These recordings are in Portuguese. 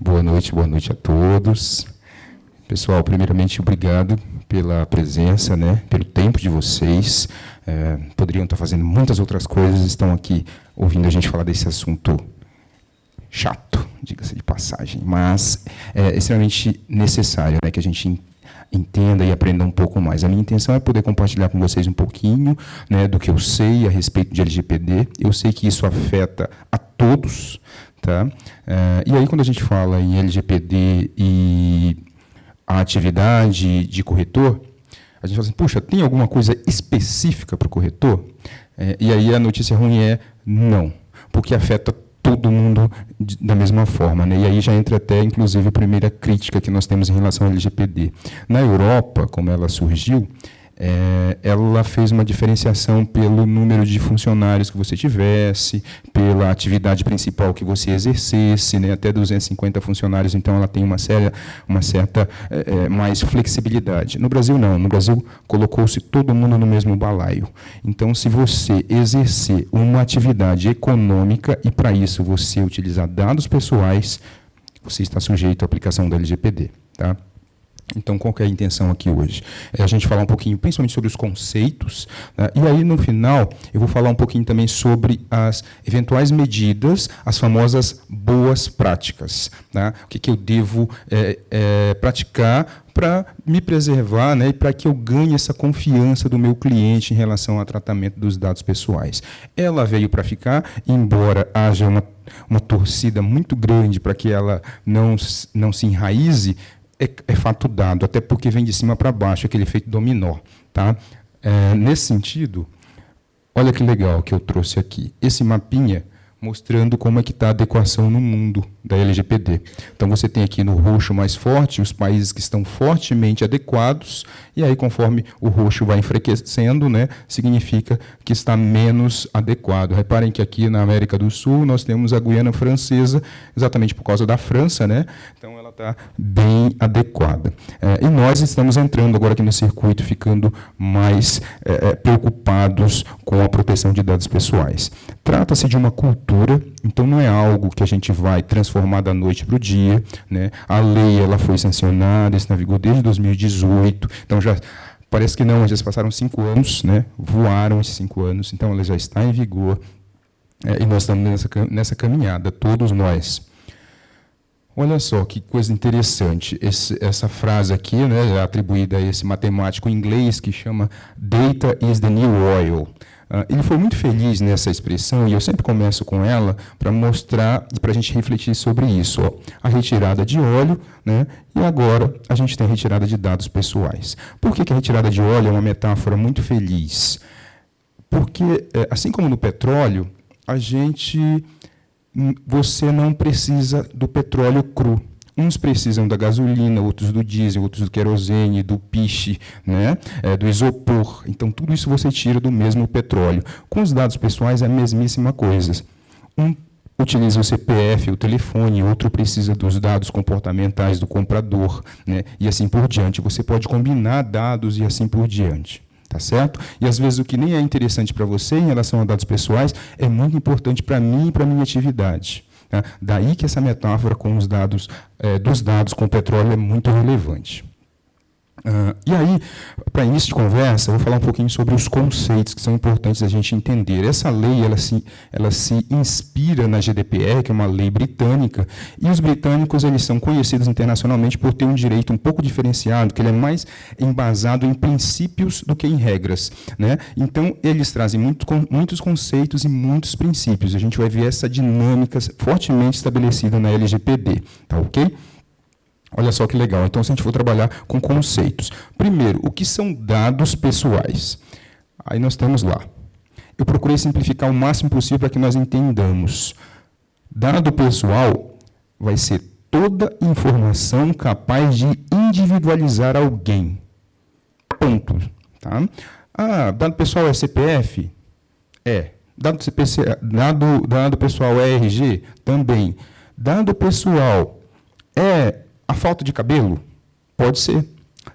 Boa noite a todos. Pessoal, primeiramente, obrigado pela presença, né, pelo tempo de vocês. Poderiam estar fazendo muitas outras coisas, estão aqui ouvindo a gente falar desse assunto chato, diga-se de passagem, mas é extremamente necessário, né, que a gente entenda e aprenda um pouco mais. A minha intenção é poder compartilhar com vocês um pouquinho, né, do que eu sei a respeito de LGPD. Eu sei que isso afeta a todos, tá? E aí, quando a gente fala em LGPD e a atividade de corretor, a gente fala assim, puxa, tem alguma coisa específica para o corretor? E aí a notícia ruim é não, porque afeta todo mundo da mesma forma, né? E aí já entra até, inclusive, a primeira crítica que nós temos em relação ao LGPD. Na Europa, como ela surgiu, ela fez uma diferenciação pelo número de funcionários que você tivesse, pela atividade principal que você exercesse, né? Até 250 funcionários, então ela tem uma certa mais flexibilidade. No Brasil, não. No Brasil, colocou-se todo mundo no mesmo balaio. Então, se você exercer uma atividade econômica e, para isso, você utilizar dados pessoais, você está sujeito à aplicação da LGPD, tá? Então, qual que é a intenção aqui hoje? É a gente falar um pouquinho, principalmente sobre os conceitos, né? E aí, no final, eu vou falar um pouquinho também sobre as eventuais medidas, as famosas boas práticas, né? O que eu devo praticar para me preservar, né, e para que eu ganhe essa confiança do meu cliente em relação ao tratamento dos dados pessoais. Ela veio para ficar, embora haja uma torcida muito grande para que ela não se enraize, é fato dado, até porque vem de cima para baixo, aquele efeito dominó. Tá? Nesse sentido, olha que legal que eu trouxe aqui. Esse mapinha mostrando como é que está a adequação no mundo da LGPD. Então, você tem aqui no roxo mais forte os países que estão fortemente adequados, e aí, conforme o roxo vai enfraquecendo, né, significa que está menos adequado. Reparem que aqui na América do Sul nós temos a Guiana Francesa, exatamente por causa da França, né? Então, ela está bem adequada. E nós estamos entrando agora aqui no circuito, ficando mais preocupados com a proteção de dados pessoais. Trata-se de uma cultura, então não é algo que a gente vai transformar da noite para o dia, né? A lei ela foi sancionada, está na vigor desde 2018, então já parece que não, já se passaram 5 anos, né? Voaram esses 5 anos, então ela já está em vigor, e nós estamos nessa caminhada, todos nós. Olha só que coisa interessante, essa frase aqui, né, é atribuída a esse matemático inglês que chama Data is the new oil. Ele foi muito feliz nessa expressão, e eu sempre começo com ela para mostrar e para a gente refletir sobre isso. Ó. A retirada de óleo, né, e agora a gente tem a retirada de dados pessoais. Por que a retirada de óleo é uma metáfora muito feliz? Porque, assim como no petróleo, você não precisa do petróleo cru. Uns precisam da gasolina, outros do diesel, outros do querosene, do piche, né? Do isopor. Então, tudo isso você tira do mesmo petróleo. Com os dados pessoais é a mesmíssima coisa. Um utiliza o CPF, o telefone, outro precisa dos dados comportamentais do comprador, né? E assim por diante. Você pode combinar dados e assim por diante. Tá certo? E, às vezes, o que nem é interessante para você em relação a dados pessoais é muito importante para mim e para a minha atividade. Tá? Daí que essa metáfora com os dados, dos dados com o petróleo é muito relevante. E aí, para início de conversa, eu vou falar um pouquinho sobre os conceitos que são importantes a gente entender. Essa lei ela se inspira na GDPR, que é uma lei britânica, e os britânicos eles são conhecidos internacionalmente por ter um direito um pouco diferenciado, que ele é mais embasado em princípios do que em regras, né? Então, eles trazem muitos conceitos e muitos princípios. A gente vai ver essa dinâmica fortemente estabelecida na LGPD, tá ok? Olha só que legal. Então, se a gente for trabalhar com conceitos. Primeiro, o que são dados pessoais? Aí nós temos lá. Eu procurei simplificar o máximo possível para que nós entendamos. Dado pessoal vai ser toda informação capaz de individualizar alguém. Ponto. Tá? Dado pessoal é CPF? É. Dado pessoal é RG? Também. Dado pessoal é a falta de cabelo? Pode ser.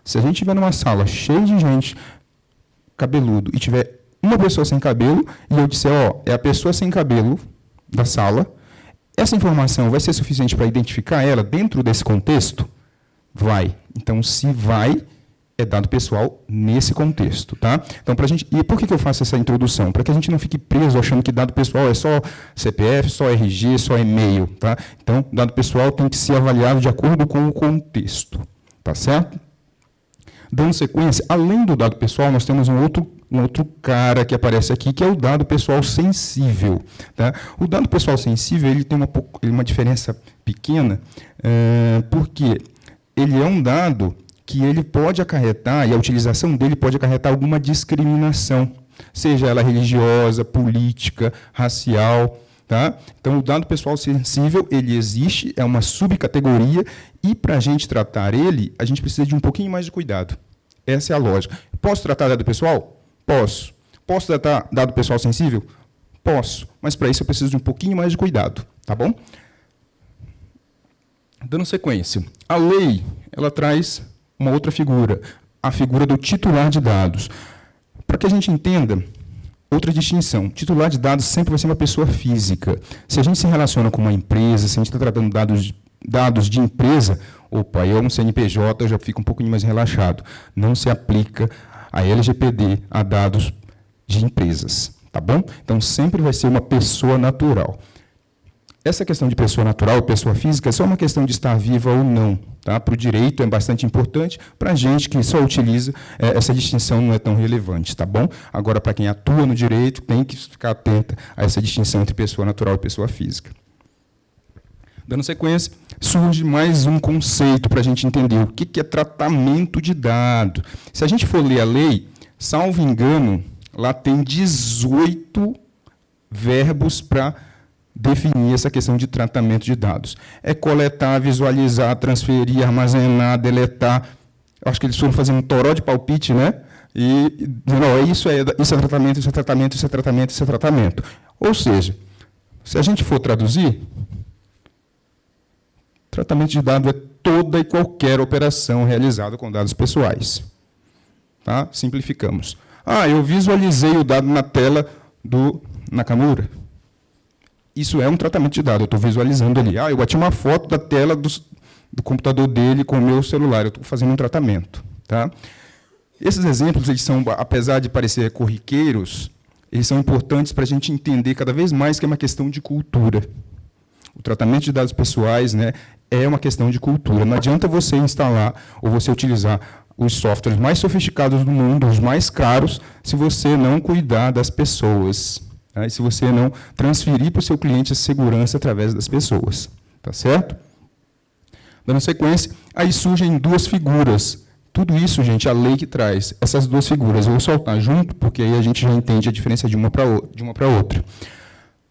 Se a gente estiver numa sala cheia de gente cabeludo e tiver uma pessoa sem cabelo, e eu disser, é a pessoa sem cabelo da sala, Essa informação vai ser suficiente para identificar ela dentro desse contexto? Vai. Então, se vai, é dado pessoal nesse contexto, tá? Então, pra gente, e por que eu faço essa introdução? Para que a gente não fique preso achando que dado pessoal é só CPF, só RG, só e-mail, tá? Então, dado pessoal tem que ser avaliado de acordo com o contexto, tá certo? Dando sequência, além do dado pessoal, nós temos um outro cara que aparece aqui, que é o dado pessoal sensível, tá? O dado pessoal sensível ele tem uma diferença pequena, porque ele é um dado que ele pode acarretar, e a utilização dele pode acarretar alguma discriminação, seja ela religiosa, política, racial, tá? Então, o dado pessoal sensível, ele existe, é uma subcategoria, e para a gente tratar ele, a gente precisa de um pouquinho mais de cuidado. Essa é a lógica. Posso tratar dado pessoal? Posso. Posso tratar dado pessoal sensível? Posso, mas para isso eu preciso de um pouquinho mais de cuidado, tá bom? Dando sequência, a lei, ela traz uma outra figura, a figura do titular de dados. Para que a gente entenda, outra distinção, titular de dados sempre vai ser uma pessoa física. Se a gente se relaciona com uma empresa, se a gente está tratando dados de empresa, opa, eu, um CNPJ, eu já fico um pouquinho mais relaxado. Não se aplica a LGPD a dados de empresas, tá bom? Então, sempre vai ser uma pessoa natural. Essa questão de pessoa natural, pessoa física, é só uma questão de estar viva ou não. Tá? Para o direito é bastante importante, para a gente que só utiliza, essa distinção não é tão relevante. Tá bom? Agora, para quem atua no direito, tem que ficar atenta a essa distinção entre pessoa natural e pessoa física. Dando sequência, surge mais um conceito para a gente entender o que é tratamento de dado. Se a gente for ler a lei, salvo engano, lá tem 18 verbos para definir essa questão de tratamento de dados. É coletar, visualizar, transferir, armazenar, deletar. Eu acho que eles foram fazendo um toró de palpite, né? E não, isso é tratamento, isso é tratamento, isso é tratamento, isso é tratamento. Ou seja, se a gente for traduzir, tratamento de dados é toda e qualquer operação realizada com dados pessoais. Tá? Simplificamos. Eu visualizei o dado na tela do Nakamura. Isso é um tratamento de dados, eu estou visualizando ali. Eu bati uma foto da tela do computador dele com o meu celular, eu estou fazendo um tratamento. Tá? Esses exemplos, eles são, apesar de parecer corriqueiros, eles são importantes para a gente entender cada vez mais que é uma questão de cultura. O tratamento de dados pessoais, né, é uma questão de cultura. Não adianta você instalar ou você utilizar os softwares mais sofisticados do mundo, os mais caros, se você não cuidar das pessoas. E se você não transferir para o seu cliente a segurança através das pessoas. Tá certo? Dando sequência, aí surgem duas figuras. Tudo isso, gente, a lei que traz. Essas duas figuras, eu vou soltar junto, porque aí a gente já entende a diferença de uma para outra.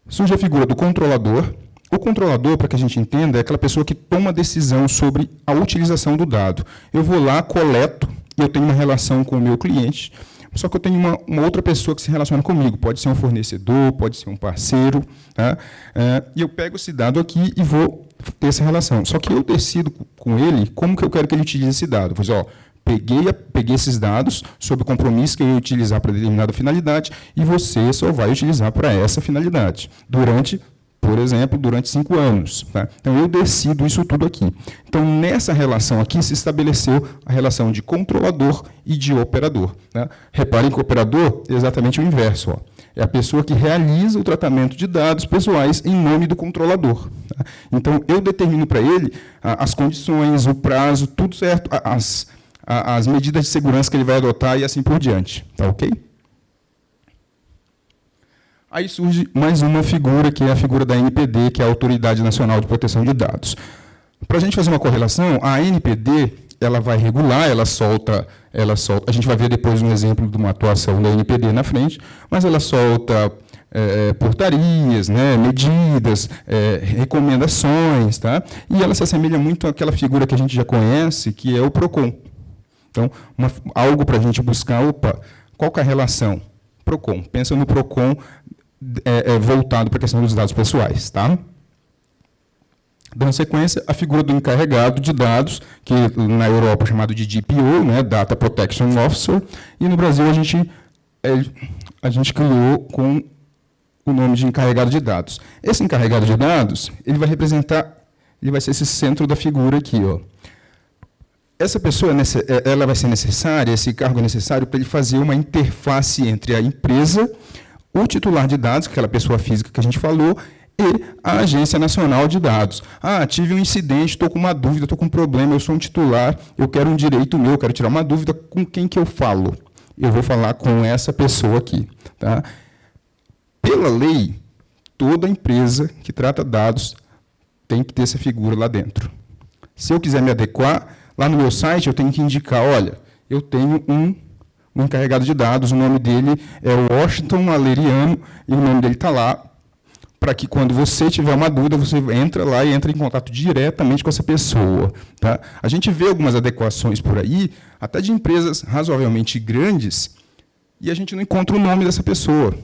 Surge a figura do controlador. O controlador, para que a gente entenda, é aquela pessoa que toma decisão sobre a utilização do dado. Eu vou lá, coleto, e eu tenho uma relação com o meu cliente, só que eu tenho uma outra pessoa que se relaciona comigo. Pode ser um fornecedor, pode ser um parceiro. Tá? E eu pego esse dado aqui e vou ter essa relação. Só que eu decido com ele como que eu quero que ele utilize esse dado. Eu vou dizer, peguei esses dados sob o compromisso que eu ia utilizar para determinada finalidade e você só vai utilizar para essa finalidade. Por exemplo, durante 5 anos. Tá? Então, eu decido isso tudo aqui. Então, nessa relação aqui, se estabeleceu a relação de controlador e de operador. Tá? Reparem que o operador é exatamente o inverso. É a pessoa que realiza o tratamento de dados pessoais em nome do controlador. Tá? Então, eu determino para ele as condições, o prazo, tudo certo, as medidas de segurança que ele vai adotar e assim por diante. Tá ok? Aí surge mais uma figura, que é a figura da ANPD, que é a Autoridade Nacional de Proteção de Dados. Para a gente fazer uma correlação, a ANPD ela vai regular, ela solta, a gente vai ver depois um exemplo de uma atuação da ANPD na frente, mas ela solta portarias, né, medidas, recomendações, tá? E ela se assemelha muito àquela figura que a gente já conhece, que é o PROCON. Então, algo para a gente buscar, qual que é a relação? PROCON. Pensa no PROCON voltado para a questão dos dados pessoais. Tá? Dando sequência, a figura do encarregado de dados, que na Europa é chamado de DPO, né, Data Protection Officer, e no Brasil a gente criou com o nome de encarregado de dados. Esse encarregado de dados, ele vai representar, ele vai ser esse centro da figura aqui, ó. Essa pessoa, ela vai ser necessária, esse cargo é necessário para ele fazer uma interface entre a empresa, o titular de dados, aquela pessoa física que a gente falou, e a Agência Nacional de Dados. Ah, tive um incidente, estou com uma dúvida, estou com um problema, eu sou um titular, eu quero um direito meu, eu quero tirar uma dúvida, com quem que eu falo? Eu vou falar com essa pessoa aqui. Tá? Pela lei, toda empresa que trata dados tem que ter essa figura lá dentro. Se eu quiser me adequar, lá no meu site eu tenho que indicar, olha, eu tenho um encarregado de dados, o nome dele é Washington Aleriano, e o nome dele está lá, para que, quando você tiver uma dúvida, você entra lá e entra em contato diretamente com essa pessoa. Tá? A gente vê algumas adequações por aí, até de empresas razoavelmente grandes, e a gente não encontra o nome dessa pessoa.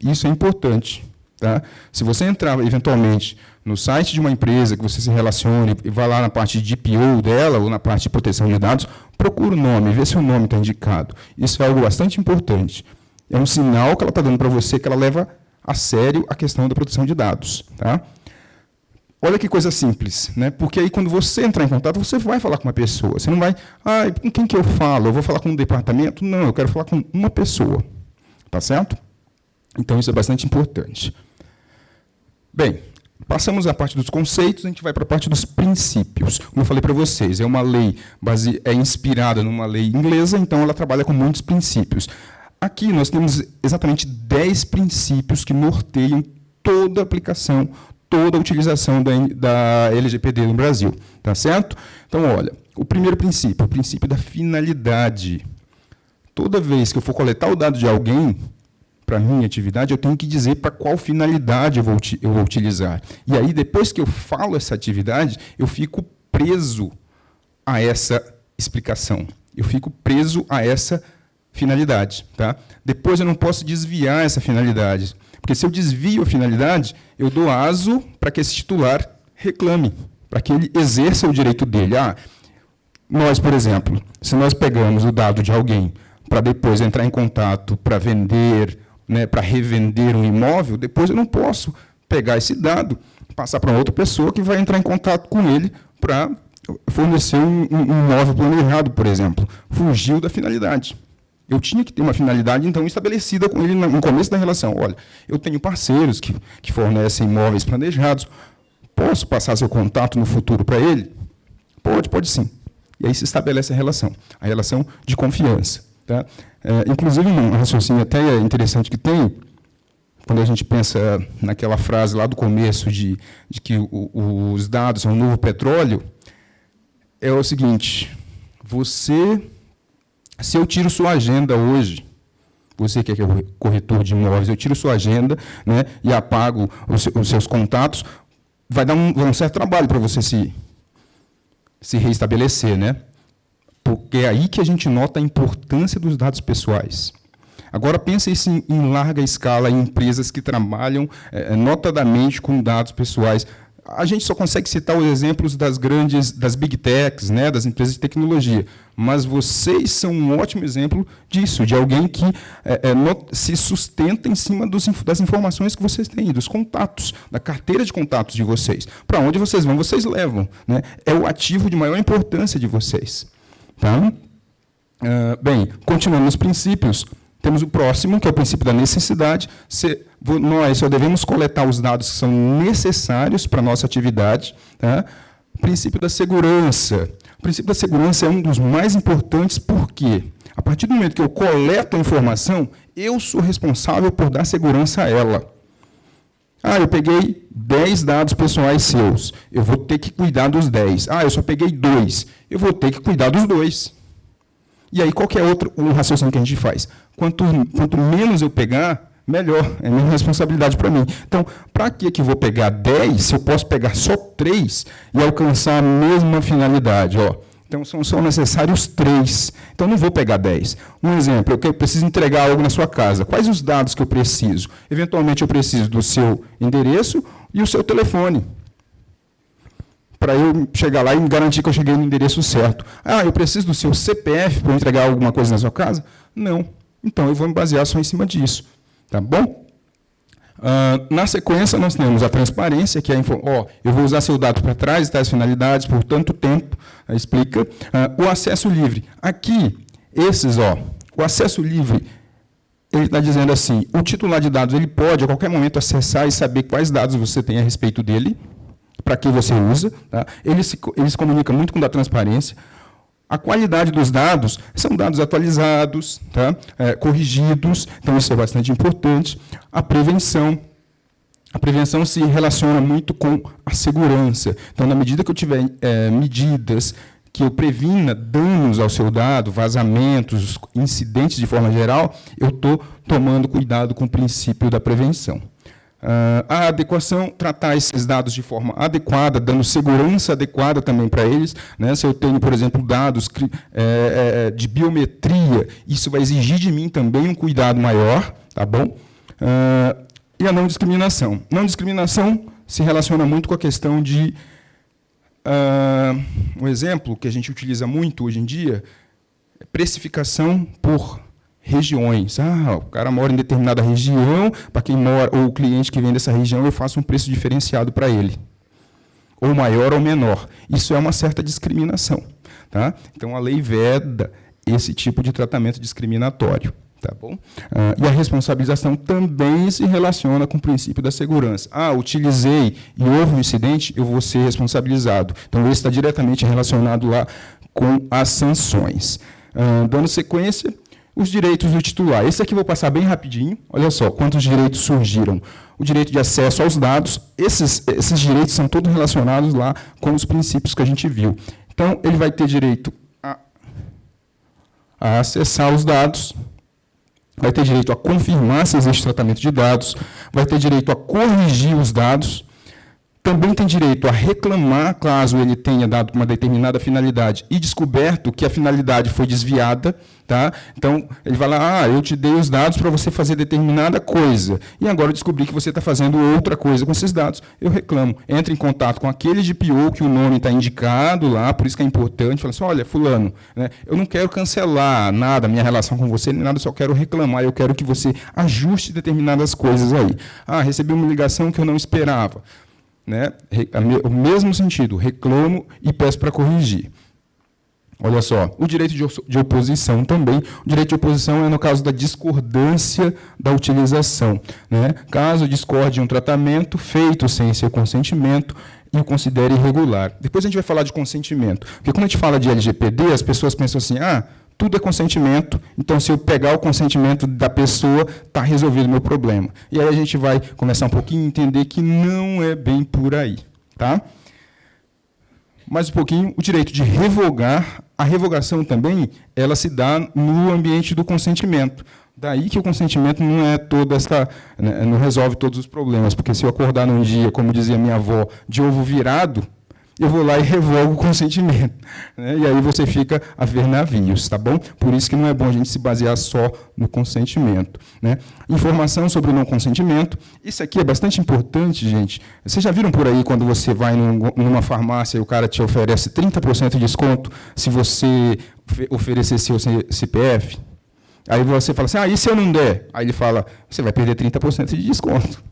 Isso é importante. Tá? Se você entrar, eventualmente, no site de uma empresa que você se relacione, e vai lá na parte de DPO dela, ou na parte de proteção de dados, procura o nome, vê se o nome está indicado. Isso é algo bastante importante. É um sinal que ela está dando para você, que ela leva a sério a questão da proteção de dados. Tá? Olha que coisa simples, né? Porque aí, quando você entrar em contato, você vai falar com uma pessoa. Você não vai, com quem que eu falo? Eu vou falar com um departamento? Não, eu quero falar com uma pessoa. Tá certo? Então, isso é bastante importante. Bem, passamos a parte dos conceitos, a gente vai para a parte dos princípios. Como eu falei para vocês, é uma lei inspirada numa lei inglesa, então ela trabalha com muitos princípios. Aqui nós temos exatamente 10 princípios que norteiam toda a aplicação, toda a utilização da LGPD no Brasil. Tá certo? Então, olha, o primeiro princípio, o princípio da finalidade. Toda vez que eu for coletar o dado de alguém, para a minha atividade, eu tenho que dizer para qual finalidade eu vou utilizar. E aí, depois que eu falo essa atividade, eu fico preso a essa explicação. Eu fico preso a essa finalidade. Tá? Depois eu não posso desviar essa finalidade. Porque se eu desvio a finalidade, eu dou aso para que esse titular reclame, para que ele exerça o direito dele. Nós, por exemplo, se nós pegamos o dado de alguém para depois entrar em contato para vender, né, para revender um imóvel, depois eu não posso pegar esse dado, passar para outra pessoa que vai entrar em contato com ele para fornecer um imóvel planejado, por exemplo. Fugiu da finalidade. Eu tinha que ter uma finalidade, então, estabelecida com ele no começo da relação. Olha, eu tenho parceiros que fornecem imóveis planejados. Posso passar seu contato no futuro para ele? Pode sim. E aí se estabelece a relação de confiança. Tá? Inclusive, um raciocínio até interessante que tem, quando a gente pensa naquela frase lá do começo de que os dados são o novo petróleo, é o seguinte: se eu tiro sua agenda hoje, você que é corretor de imóveis, eu tiro sua agenda, né, e apago os seus contatos, vai dar um certo trabalho para você se reestabelecer, né? Porque é aí que a gente nota a importância dos dados pessoais. Agora, pense isso em larga escala, em empresas que trabalham notadamente com dados pessoais. A gente só consegue citar os exemplos das big techs, né, das empresas de tecnologia, mas vocês são um ótimo exemplo disso, de alguém que se sustenta em cima das informações que vocês têm, dos contatos, da carteira de contatos de vocês. Para onde vocês vão, vocês levam. Né? É o ativo de maior importância de vocês. Tá? Bem, continuando nos princípios, temos o próximo, que é o princípio da necessidade. Nós só devemos coletar os dados que são necessários para a nossa atividade. Tá? Princípio da segurança. O princípio da segurança é um dos mais importantes, porque, a partir do momento que eu coleto a informação, eu sou responsável por dar segurança a ela. Eu peguei 10 dados pessoais seus, eu vou ter que cuidar dos 10. Eu só peguei 2, eu vou ter que cuidar dos 2. E aí, qual que é um raciocínio que a gente faz? Quanto menos eu pegar, melhor. É menos responsabilidade para mim. Então, para que eu vou pegar 10, se eu posso pegar só 3 e alcançar a mesma finalidade? Então, são necessários 3. Então, não vou pegar 10. Um exemplo, eu preciso entregar algo na sua casa. Quais os dados que eu preciso? Eventualmente, eu preciso do seu endereço e o seu telefone, para eu chegar lá e me garantir que eu cheguei no endereço certo. Eu preciso do seu CPF para entregar alguma coisa na sua casa? Não. Então, eu vou me basear só em cima disso. Tá bom? Na sequência, nós temos a transparência, que é eu vou usar seu dado para trás, tais finalidades, por tanto tempo, explica. O acesso livre. Aqui, o acesso livre, ele está dizendo assim, o titular de dados ele pode, a qualquer momento, acessar e saber quais dados você tem a respeito dele, para que você usa. Tá? Ele se comunica muito com a transparência. A qualidade dos dados são dados atualizados, tá? Corrigidos, então isso é bastante importante. A prevenção se relaciona muito com a segurança. Então, na medida que eu tiver medidas que eu previna danos ao seu dado, vazamentos, incidentes de forma geral, eu estou tomando cuidado com o princípio da prevenção. A adequação, tratar esses dados de forma adequada, dando segurança adequada também para eles. Né? Se eu tenho, por exemplo, dados de biometria, isso vai exigir de mim também um cuidado maior. Tá bom? E a não discriminação. Não discriminação se relaciona muito com a questão de... um exemplo que a gente utiliza muito hoje em dia é precificação por regiões. O cara mora em determinada região, para quem mora, ou o cliente que vem dessa região, eu faço um preço diferenciado para ele, ou maior ou menor. Isso é uma certa discriminação. Tá? Então, a lei veda esse tipo de tratamento discriminatório. Tá bom? E a responsabilização também se relaciona com o princípio da segurança. Utilizei e houve um incidente, eu vou ser responsabilizado. Então, isso está diretamente relacionado lá com as sanções. Dando sequência, os direitos do titular. Esse aqui eu vou passar bem rapidinho. Olha só, quantos direitos surgiram. O direito de acesso aos dados, esses direitos são todos relacionados lá com os princípios que a gente viu. Então, ele vai ter direito a acessar os dados, vai ter direito a confirmar se existe tratamento de dados, vai ter direito a corrigir os dados, também tem direito a reclamar caso ele tenha dado uma determinada finalidade e descoberto que a finalidade foi desviada. Tá? Então, ele vai lá, eu te dei os dados para você fazer determinada coisa, e agora eu descobri que você está fazendo outra coisa com esses dados, eu reclamo. Entra em contato com aquele DPO que o nome está indicado lá, por isso que é importante, fala assim, olha, fulano, né, eu não quero cancelar nada, minha relação com você, nem nada, eu só quero reclamar, eu quero que você ajuste determinadas coisas aí. Recebi uma ligação que eu não esperava. Né? O mesmo sentido, reclamo e peço para corrigir. Olha só, o direito de oposição também. O direito de oposição é no caso da discordância da utilização. Né? Caso discorde de um tratamento feito sem seu consentimento e o considere irregular. Depois a gente vai falar de consentimento. Porque quando a gente fala de LGPD, as pessoas pensam assim, tudo é consentimento, então se eu pegar o consentimento da pessoa, está resolvido o meu problema. E aí a gente vai começar um pouquinho a entender que não é bem por aí. Tá? Mais um pouquinho, o direito de revogar. A revogação também, ela se dá no ambiente do consentimento. Daí que o consentimento não é não resolve todos os problemas, porque se eu acordar num dia, como dizia minha avó, de ovo virado, eu vou lá e revogo o consentimento. Né? E aí você fica a ver navios, tá bom? Por isso que não é bom a gente se basear só no consentimento. Né? Informação sobre o não consentimento. Isso aqui é bastante importante, gente. Vocês já viram por aí quando você vai numa farmácia e o cara te oferece 30% de desconto se você oferecer seu CPF? Aí você fala assim, e se eu não der? Aí ele fala, você vai perder 30% de desconto.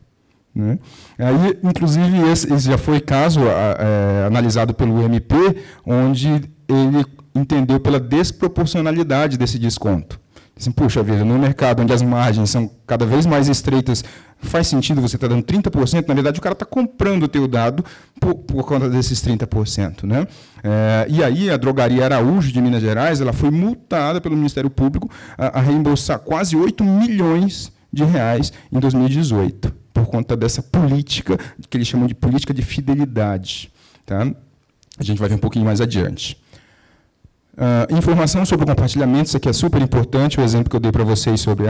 Né? Aí, inclusive, esse já foi caso analisado pelo MP, onde ele entendeu pela desproporcionalidade desse desconto. Assim, puxa vida, no mercado onde as margens são cada vez mais estreitas, faz sentido você estar dando 30%? Na verdade, o cara está comprando o teu dado por conta desses 30%. Né? E aí, a Drogaria Araújo, de Minas Gerais, ela foi multada pelo Ministério Público a reembolsar quase 8 milhões de reais em 2018. Por conta dessa política, que eles chamam de política de fidelidade. Tá? A gente vai ver um pouquinho mais adiante. Informação sobre o compartilhamento, isso aqui é super importante, o exemplo que eu dei para vocês sobre,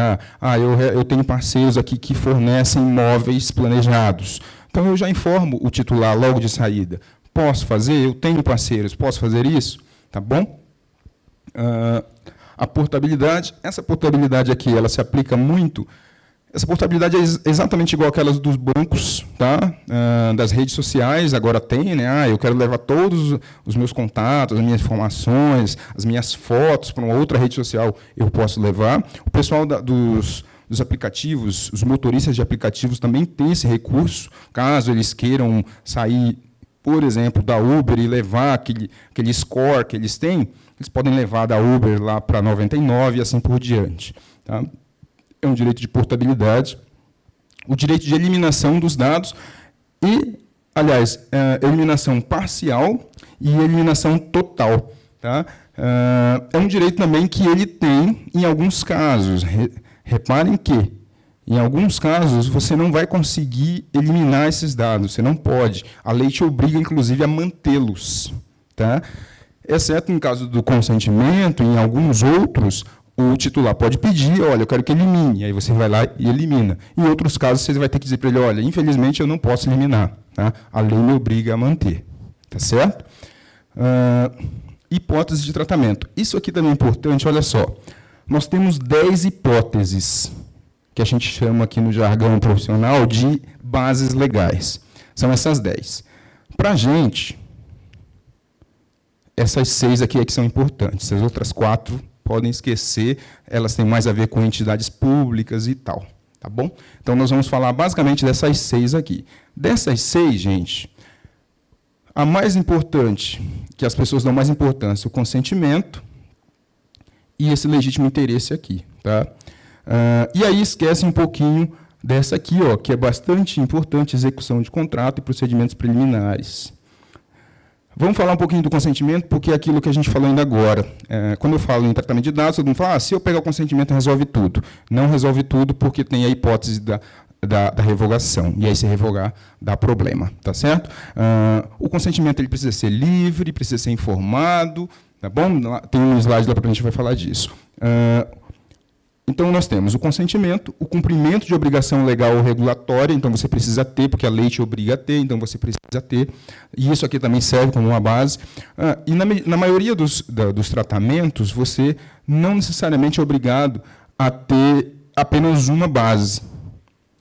eu tenho parceiros aqui que fornecem imóveis planejados. Então, eu já informo o titular logo de saída. Posso fazer? Eu tenho parceiros, posso fazer isso? Tá bom? A portabilidade, essa portabilidade aqui, ela se aplica muito. Essa portabilidade é exatamente igual àquelas dos bancos, tá? Das redes sociais, agora tem, né? Eu quero levar todos os meus contatos, as minhas informações, as minhas fotos para uma outra rede social, eu posso levar. O pessoal dos aplicativos, os motoristas de aplicativos também têm esse recurso, caso eles queiram sair, por exemplo, da Uber e levar aquele score que eles têm, eles podem levar da Uber lá para 99 e assim por diante. Tá? É um direito de portabilidade, o direito de eliminação dos dados e, aliás, eliminação parcial e eliminação total. Tá? É um direito também que ele tem em alguns casos. Reparem que, em alguns casos, você não vai conseguir eliminar esses dados, você não pode. A lei te obriga, inclusive, a mantê-los. Tá? Exceto em caso do consentimento, em alguns outros, o titular pode pedir, olha, eu quero que elimine, aí você vai lá e elimina. Em outros casos, você vai ter que dizer para ele, olha, infelizmente eu não posso eliminar. Tá? A lei me obriga a manter. Tá certo? Hipóteses de tratamento. Isso aqui também é importante, olha só. Nós temos 10 hipóteses, que a gente chama aqui no jargão profissional de bases legais. São essas 10. Para a gente, essas 6 aqui é que são importantes. As outras 4 podem esquecer, elas têm mais a ver com entidades públicas e tal. Tá bom? Então, nós vamos falar basicamente dessas 6 aqui. Dessas 6, gente, a mais importante, que as pessoas dão mais importância, o consentimento e esse legítimo interesse aqui. Tá? E aí esquece um pouquinho dessa aqui, ó, que é bastante importante, execução de contrato e procedimentos preliminares. Vamos falar um pouquinho do consentimento, porque é aquilo que a gente falou ainda agora. Quando eu falo em tratamento de dados, todo mundo fala, se eu pegar o consentimento, resolve tudo. Não resolve tudo, porque tem a hipótese da revogação. E aí, se revogar, dá problema. Tá certo? O consentimento ele precisa ser livre, precisa ser informado. Tá bom? Tem um slide lá para a gente vai falar disso. Então, nós temos o consentimento, o cumprimento de obrigação legal ou regulatória, então você precisa ter, porque a lei te obriga a ter, então você precisa ter. E isso aqui também serve como uma base. E na maioria dos tratamentos, você não necessariamente é obrigado a ter apenas uma base.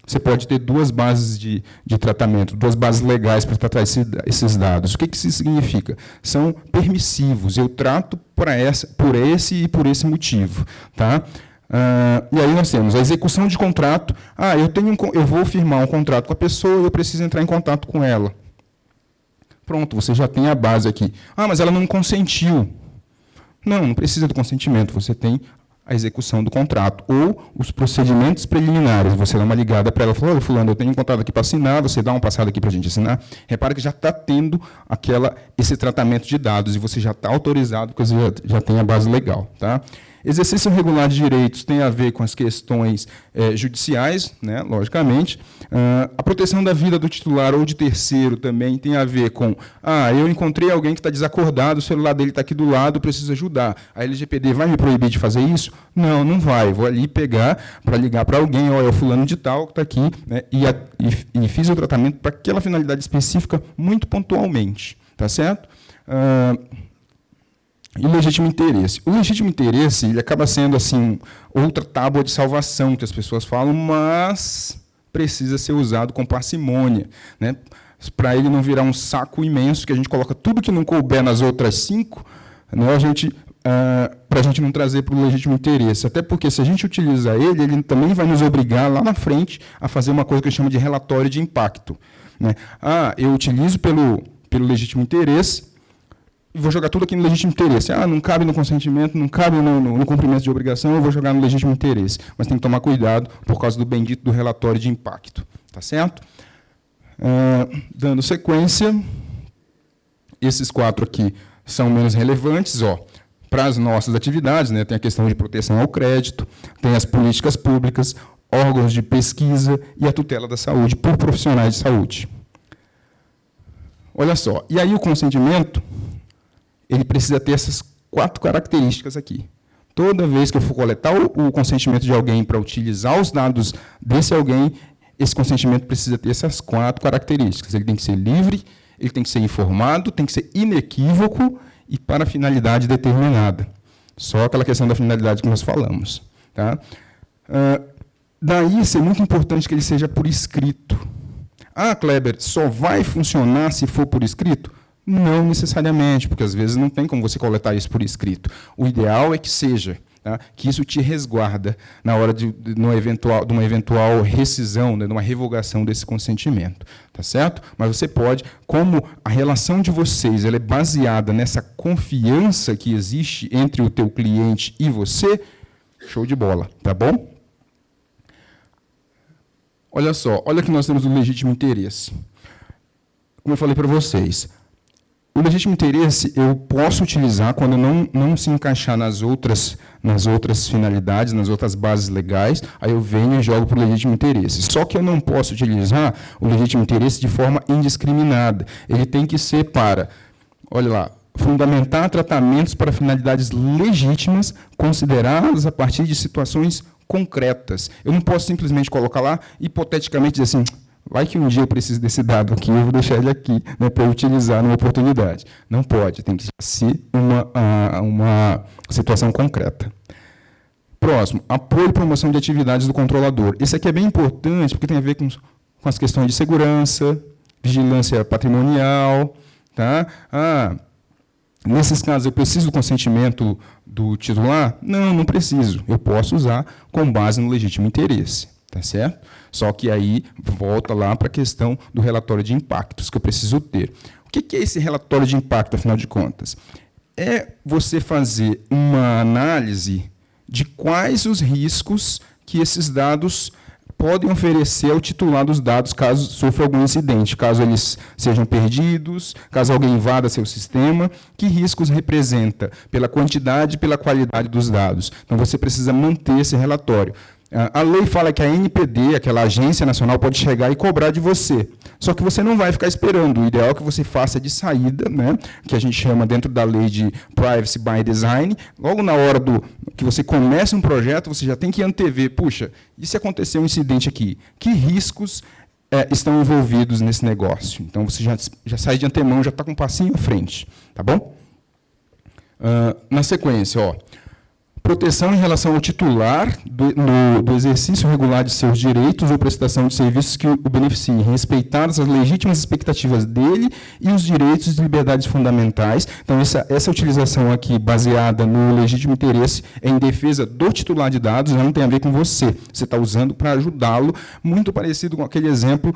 Você pode ter 2 bases de tratamento, 2 bases legais para tratar esses dados. O que isso significa? São permissivos. Eu trato por esse e por esse motivo. Tá? E aí nós temos a execução de contrato. Eu vou firmar um contrato com a pessoa e eu preciso entrar em contato com ela. Pronto, você já tem a base aqui. Mas ela não consentiu. Não precisa do consentimento. Você tem a execução do contrato, ou os procedimentos preliminares. Você dá uma ligada para ela e fala, fulano, eu tenho um contrato aqui para assinar, você dá uma passada aqui para a gente assinar. Repara que já está tendo esse tratamento de dados, e você já está autorizado, porque você já tem a base legal. Tá? Exercício regular de direitos tem a ver com as questões judiciais, né, logicamente. A proteção da vida do titular ou de terceiro também tem a ver com, eu encontrei alguém que está desacordado, o celular dele está aqui do lado, preciso ajudar. A LGPD vai me proibir de fazer isso? Não vai. Vou ali pegar para ligar para alguém, é o fulano de tal que está aqui, né, e fiz o tratamento para aquela finalidade específica muito pontualmente. Tá certo? E o legítimo interesse. O legítimo interesse ele acaba sendo assim outra tábua de salvação que as pessoas falam, mas precisa ser usado com parcimônia, né? Para ele não virar um saco imenso que a gente coloca tudo que não couber nas outras 5, né? Para a gente não trazer para o legítimo interesse. Até porque, se a gente utiliza ele também vai nos obrigar lá na frente a fazer uma coisa que a gente chama de relatório de impacto. Né? Eu utilizo pelo legítimo interesse, e vou jogar tudo aqui no legítimo interesse. Não cabe no consentimento, não cabe no cumprimento de obrigação, eu vou jogar no legítimo interesse. Mas tem que tomar cuidado por causa do bendito do relatório de impacto. Tá certo? Dando sequência, esses 4 aqui são menos relevantes. Para as nossas atividades, né, tem a questão de proteção ao crédito, tem as políticas públicas, órgãos de pesquisa e a tutela da saúde por profissionais de saúde. Olha só, e aí o consentimento ele precisa ter essas 4 características aqui. Toda vez que eu for coletar o consentimento de alguém para utilizar os dados desse alguém, esse consentimento precisa ter essas 4 características. Ele tem que ser livre, ele tem que ser informado, tem que ser inequívoco e para finalidade determinada. Só aquela questão da finalidade que nós falamos. Tá? Daí, é muito importante que ele seja por escrito. Kleber, só vai funcionar se for por escrito? Não necessariamente, porque às vezes não tem como você coletar isso por escrito. O ideal é que seja. tá? Que isso te resguarda na hora de uma eventual rescisão, né, de uma revogação desse consentimento, tá certo? Mas você pode, como a relação de vocês ela é baseada nessa confiança que existe entre o teu cliente e você, show de bola, tá bom? Olha só, olha que nós temos o legítimo interesse. Como eu falei para vocês, o legítimo interesse eu posso utilizar quando não se encaixar nas outras finalidades, nas outras bases legais, aí eu venho e jogo para o legítimo interesse. Só que eu não posso utilizar o legítimo interesse de forma indiscriminada. Ele tem que ser para, olha lá, fundamentar tratamentos para finalidades legítimas consideradas a partir de situações concretas. Eu não posso simplesmente colocar lá, hipoteticamente, dizer assim, vai que um dia eu preciso desse dado aqui, eu vou deixar ele aqui, né, para eu utilizar numa oportunidade. Não pode, tem que ser uma situação concreta. Próximo, apoio e promoção de atividades do controlador. Esse aqui é bem importante, porque tem a ver com as questões de segurança, vigilância patrimonial. Tá? Nesses casos, eu preciso do consentimento do titular? Não preciso. Eu posso usar com base no legítimo interesse. Tá certo? Só que aí volta lá para a questão do relatório de impactos que eu preciso ter. O que é esse relatório de impacto, afinal de contas? É você fazer uma análise de quais os riscos que esses dados podem oferecer ao titular dos dados caso sofra algum incidente, caso eles sejam perdidos, caso alguém invada seu sistema, que riscos representa pela quantidade e pela qualidade dos dados. Então, você precisa manter esse relatório. A lei fala que a ANPD, aquela agência nacional, pode chegar e cobrar de você. Só que você não vai ficar esperando. O ideal é que você faça de saída, né, que a gente chama dentro da lei de Privacy by Design. Logo na hora que você começa um projeto, você já tem que antever, puxa, e se acontecer um incidente aqui? Que riscos estão envolvidos nesse negócio? Então, você já sai de antemão, já está com um passinho à frente. Tá bom? Na sequência, proteção em relação ao titular do exercício regular de seus direitos ou prestação de serviços que o beneficiem, respeitadas as legítimas expectativas dele e os direitos e liberdades fundamentais. Então, essa utilização aqui, baseada no legítimo interesse, é em defesa do titular de dados, não tem a ver com você. Você está usando para ajudá-lo, muito parecido com aquele exemplo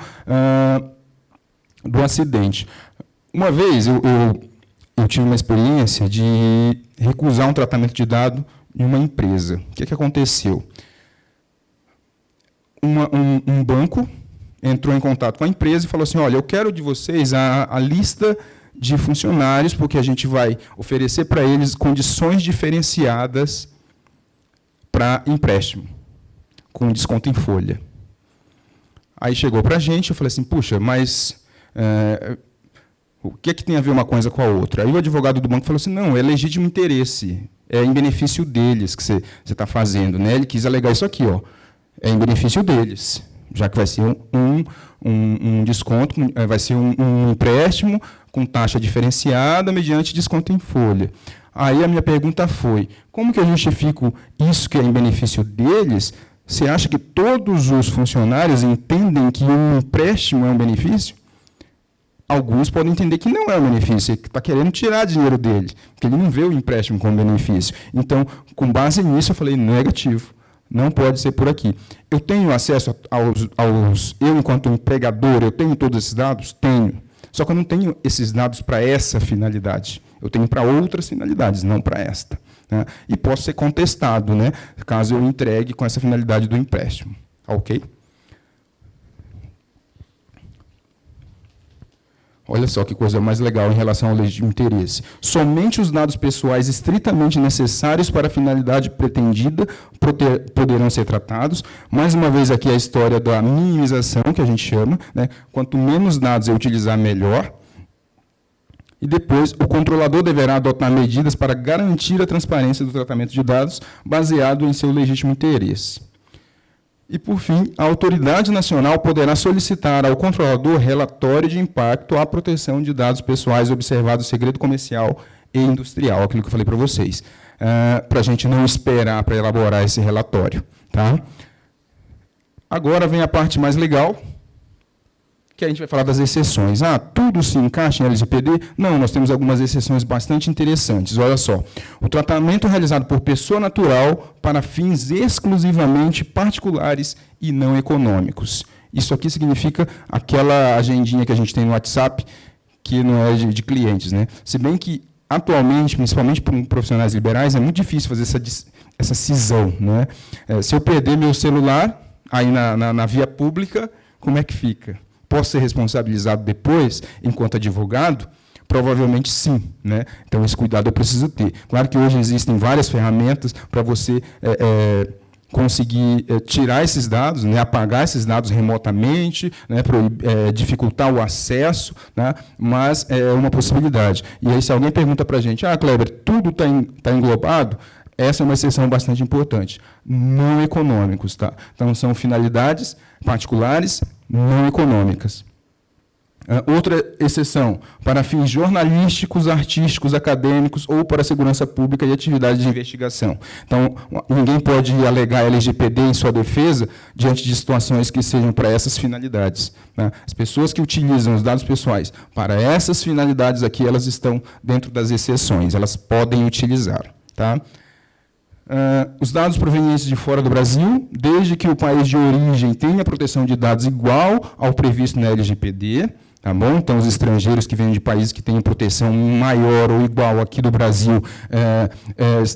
do acidente. Uma vez, eu tive uma experiência de recusar um tratamento de dado em uma empresa. O que aconteceu? Um banco entrou em contato com a empresa e falou assim, olha, eu quero de vocês a lista de funcionários, porque a gente vai oferecer para eles condições diferenciadas para empréstimo, com desconto em folha. Aí chegou para a gente, eu falei assim, puxa, mas o que tem a ver uma coisa com a outra? Aí o advogado do banco falou assim, não, é legítimo interesse, é em benefício deles que você está fazendo. Né? Ele quis alegar isso aqui, é em benefício deles, já que vai ser um desconto, vai ser um empréstimo com taxa diferenciada mediante desconto em folha. Aí a minha pergunta foi, como que eu justifico isso que é em benefício deles? Você acha que todos os funcionários entendem que um empréstimo é um benefício? Alguns podem entender que não é um benefício, que está querendo tirar dinheiro dele, porque ele não vê o empréstimo como benefício. Então, com base nisso, eu falei, negativo, não pode ser por aqui. Eu tenho acesso eu, enquanto empregador, eu tenho todos esses dados? Tenho. Só que eu não tenho esses dados para essa finalidade. Eu tenho para outras finalidades, não para esta. Né? E posso ser contestado, né, caso eu entregue com essa finalidade do empréstimo. Ok? Olha só que coisa mais legal em relação ao legítimo interesse. Somente os dados pessoais estritamente necessários para a finalidade pretendida poderão ser tratados. Mais uma vez aqui a história da minimização, que a gente chama. Né? Quanto menos dados eu utilizar, melhor. E depois, o controlador deverá adotar medidas para garantir a transparência do tratamento de dados baseado em seu legítimo interesse. E, por fim, a autoridade nacional poderá solicitar ao controlador relatório de impacto à proteção de dados pessoais observado segredo comercial e industrial, aquilo que eu falei para vocês, para a gente não esperar para elaborar esse relatório. Tá? Agora vem a parte mais legal, que a gente vai falar das exceções. Tudo se encaixa em LGPD? Não, nós temos algumas exceções bastante interessantes. Olha só, o tratamento realizado por pessoa natural para fins exclusivamente particulares e não econômicos. Isso aqui significa aquela agendinha que a gente tem no WhatsApp, que não é de clientes, né? Se bem que, atualmente, principalmente para profissionais liberais, é muito difícil fazer essa cisão, né? Se eu perder meu celular aí na via pública, como é que fica? Posso ser responsabilizado depois, enquanto advogado? Provavelmente sim, né? Então, esse cuidado eu preciso ter. Claro que hoje existem várias ferramentas para você conseguir tirar esses dados, né, apagar esses dados remotamente, né, dificultar o acesso, né, mas é uma possibilidade. E aí, se alguém pergunta para a gente, Kleber, tudo está englobado? Essa é uma exceção bastante importante. Não econômicos, tá? Então, são finalidades particulares não econômicas. Outra exceção, para fins jornalísticos, artísticos, acadêmicos ou para a segurança pública e atividades de investigação. Então, ninguém pode alegar LGPD em sua defesa diante de situações que sejam para essas finalidades, né? As pessoas que utilizam os dados pessoais para essas finalidades aqui, elas estão dentro das exceções, elas podem utilizar, tá? Os dados provenientes de fora do Brasil, desde que o país de origem tenha proteção de dados igual ao previsto na LGPD, tá bom? Então, os estrangeiros que vêm de países que têm proteção maior ou igual aqui do Brasil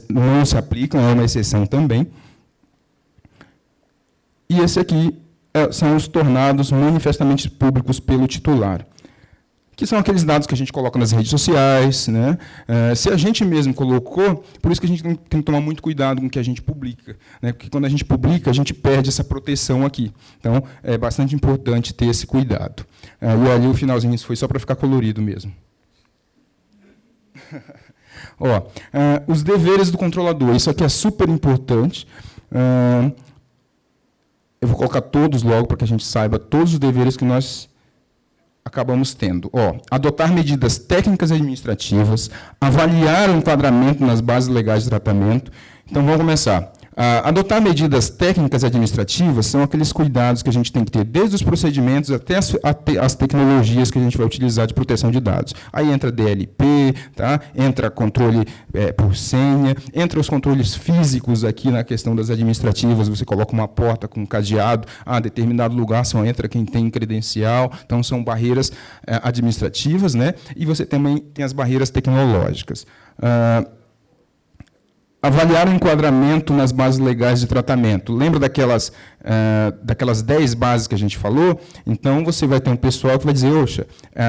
não se aplicam, é uma exceção também. E esse aqui são os tornados manifestamente públicos pelo titular, que são aqueles dados que a gente coloca nas redes sociais, né? Se a gente mesmo colocou, por isso que a gente tem que tomar muito cuidado com o que a gente publica, né? Porque quando a gente publica, a gente perde essa proteção aqui. Então, é bastante importante ter esse cuidado. E ali o finalzinho isso foi só para ficar colorido mesmo. Os deveres do controlador, isso aqui é super importante. Eu vou colocar todos logo para que a gente saiba todos os deveres que nós acabamos tendo. Adotar medidas técnicas e administrativas, avaliar o enquadramento nas bases legais de tratamento. Então, vamos começar. Adotar medidas técnicas e administrativas são aqueles cuidados que a gente tem que ter, desde os procedimentos até as tecnologias que a gente vai utilizar de proteção de dados. Aí entra DLP, tá? Entra controle por senha, entra os controles físicos aqui na questão das administrativas, você coloca uma porta com um cadeado, determinado lugar só entra quem tem credencial, então são barreiras administrativas, né? E você também tem as barreiras tecnológicas. Avaliar o enquadramento nas bases legais de tratamento. Lembra daquelas 10 bases que a gente falou? Então, você vai ter um pessoal que vai dizer,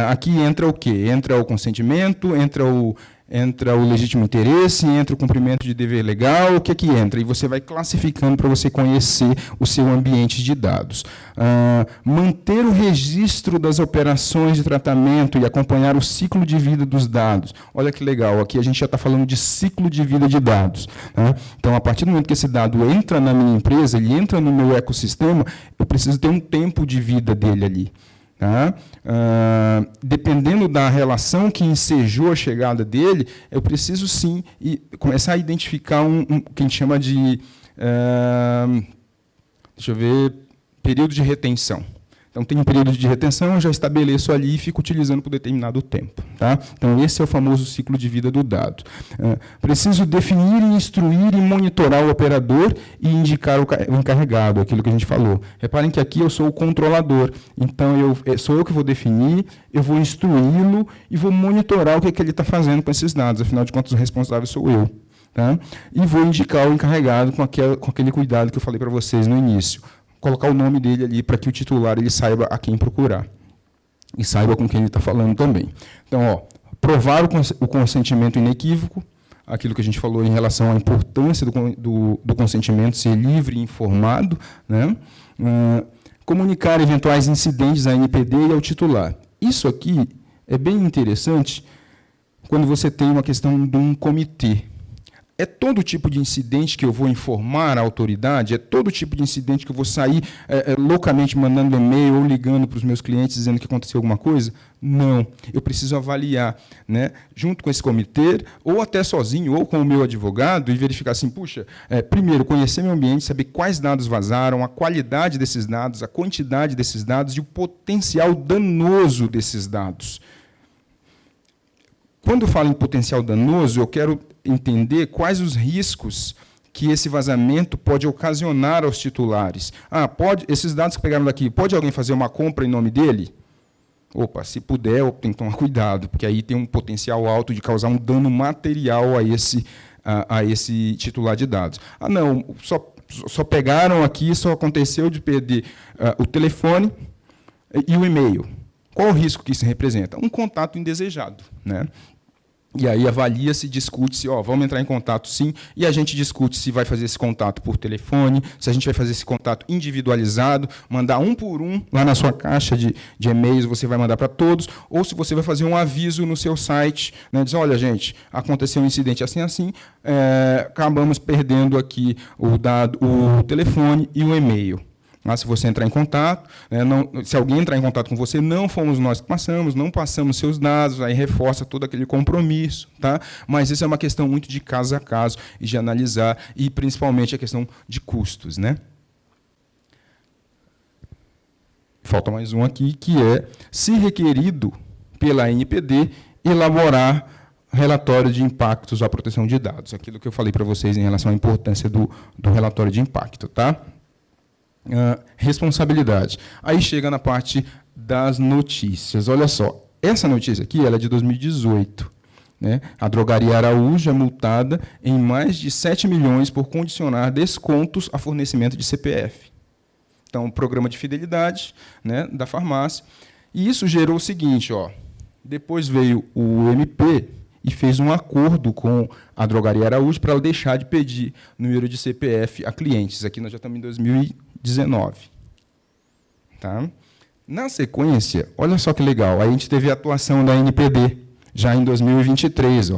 aqui entra o quê? Entra o consentimento, entra o legítimo interesse, entra o cumprimento de dever legal, o que é que entra? E você vai classificando para você conhecer o seu ambiente de dados. Manter o registro das operações de tratamento e acompanhar o ciclo de vida dos dados. Olha que legal, aqui a gente já está falando de ciclo de vida de dados, né? Então, a partir do momento que esse dado entra na minha empresa, ele entra no meu ecossistema, eu preciso ter um tempo de vida dele ali. Tá? Dependendo da relação que ensejou a chegada dele, eu preciso sim começar a identificar que a gente chama de período de retenção. Então, tem um período de retenção, eu já estabeleço ali e fico utilizando por determinado tempo. Tá? Então, esse é o famoso ciclo de vida do dado. Preciso definir, instruir e monitorar o operador e indicar o encarregado, aquilo que a gente falou. Reparem que aqui eu sou o controlador. Então, sou eu que vou definir, eu vou instruí-lo e vou monitorar o que ele está fazendo com esses dados. Afinal de contas, o responsável sou eu. Tá? E vou indicar o encarregado com aquele cuidado que eu falei para vocês no início. Colocar o nome dele ali para que o titular ele saiba a quem procurar. E saiba com quem ele está falando também. Então, provar o consentimento inequívoco, aquilo que a gente falou em relação à importância do consentimento ser livre e informado, né? Comunicar eventuais incidentes à NPD e ao titular. Isso aqui é bem interessante quando você tem uma questão de um comitê. É todo tipo de incidente que eu vou informar a autoridade? É todo tipo de incidente que eu vou sair loucamente mandando e-mail ou ligando para os meus clientes dizendo que aconteceu alguma coisa? Não. Eu preciso avaliar, né, junto com esse comitê, ou até sozinho, ou com o meu advogado, e verificar assim, puxa, primeiro, conhecer meu ambiente, saber quais dados vazaram, a qualidade desses dados, a quantidade desses dados e o potencial danoso desses dados. Quando eu falo em potencial danoso, eu quero entender quais os riscos que esse vazamento pode ocasionar aos titulares. Esses dados que pegaram daqui, pode alguém fazer uma compra em nome dele? Opa, se puder, eu tenho que tomar cuidado, porque aí tem um potencial alto de causar um dano material a esse titular de dados. Não, só pegaram aqui, só aconteceu de perder o telefone e o e-mail. Qual o risco que isso representa? Um contato indesejado, né? E aí avalia-se, discute-se, vamos entrar em contato sim, e a gente discute se vai fazer esse contato por telefone, se a gente vai fazer esse contato individualizado, mandar um por um, lá na sua caixa de e-mails, você vai mandar para todos, ou se você vai fazer um aviso no seu site, né, diz, olha, gente, aconteceu um incidente assim, acabamos perdendo aqui o telefone e o e-mail. Mas se você entrar em contato, se alguém entrar em contato com você, não fomos nós que passamos, não passamos seus dados, aí reforça todo aquele compromisso. Tá? Mas isso é uma questão muito de caso a caso, e de analisar, e principalmente a questão de custos. Né? Falta mais um aqui, que é, se requerido pela ANPD, elaborar relatório de impactos à proteção de dados. Aquilo que eu falei para vocês em relação à importância do relatório de impacto. Tá? Responsabilidade. Aí chega na parte das notícias. Olha só, essa notícia aqui ela é de 2018. Né? A Drogaria Araújo é multada em mais de 7 milhões por condicionar descontos a fornecimento de CPF. Então, programa de fidelidade, né, da farmácia. E isso gerou o seguinte, depois veio o MP e fez um acordo com a Drogaria Araújo para ela deixar de pedir número de CPF a clientes. Aqui nós já estamos em 2019. Tá? Na sequência, olha só que legal, a gente teve a atuação da NPD, já em 2023.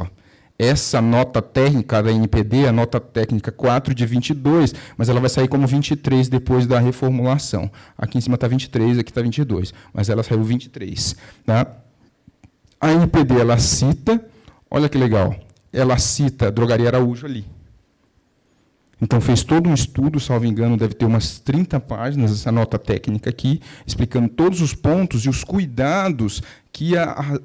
Essa nota técnica da NPD, a nota técnica 4 de 22, mas ela vai sair como 23 depois da reformulação. Aqui em cima está 23, aqui está 22, mas ela saiu 23. Tá? A NPD, ela cita, olha que legal, ela cita a Drogaria Araújo ali. Então, fez todo um estudo, salvo engano, deve ter umas 30 páginas, essa nota técnica aqui, explicando todos os pontos e os cuidados que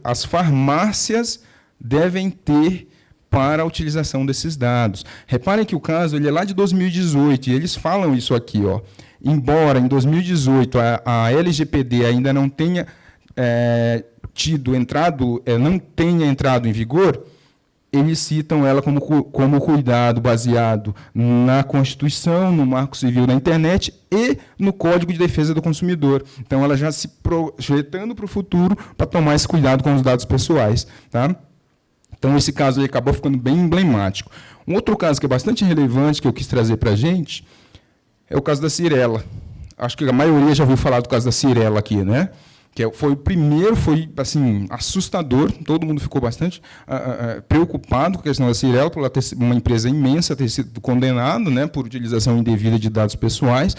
as farmácias devem ter para a utilização desses dados. Reparem que o caso ele é lá de 2018, e eles falam isso aqui. Embora, em 2018, a LGPD ainda não tenha não tenha entrado em vigor, eles citam ela como cuidado baseado na Constituição, no Marco Civil da Internet e no Código de Defesa do Consumidor. Então, ela já se projetando para o futuro para tomar esse cuidado com os dados pessoais. Tá? Então, esse caso aí acabou ficando bem emblemático. Um outro caso que é bastante relevante, que eu quis trazer para a gente, é o caso da Cyrela. Acho que a maioria já ouviu falar do caso da Cyrela aqui, né? Que foi o primeiro, foi assim, assustador, todo mundo ficou bastante preocupado com a questão da Cyrela, por ela ter uma empresa imensa, ter sido condenado, né, por utilização indevida de dados pessoais.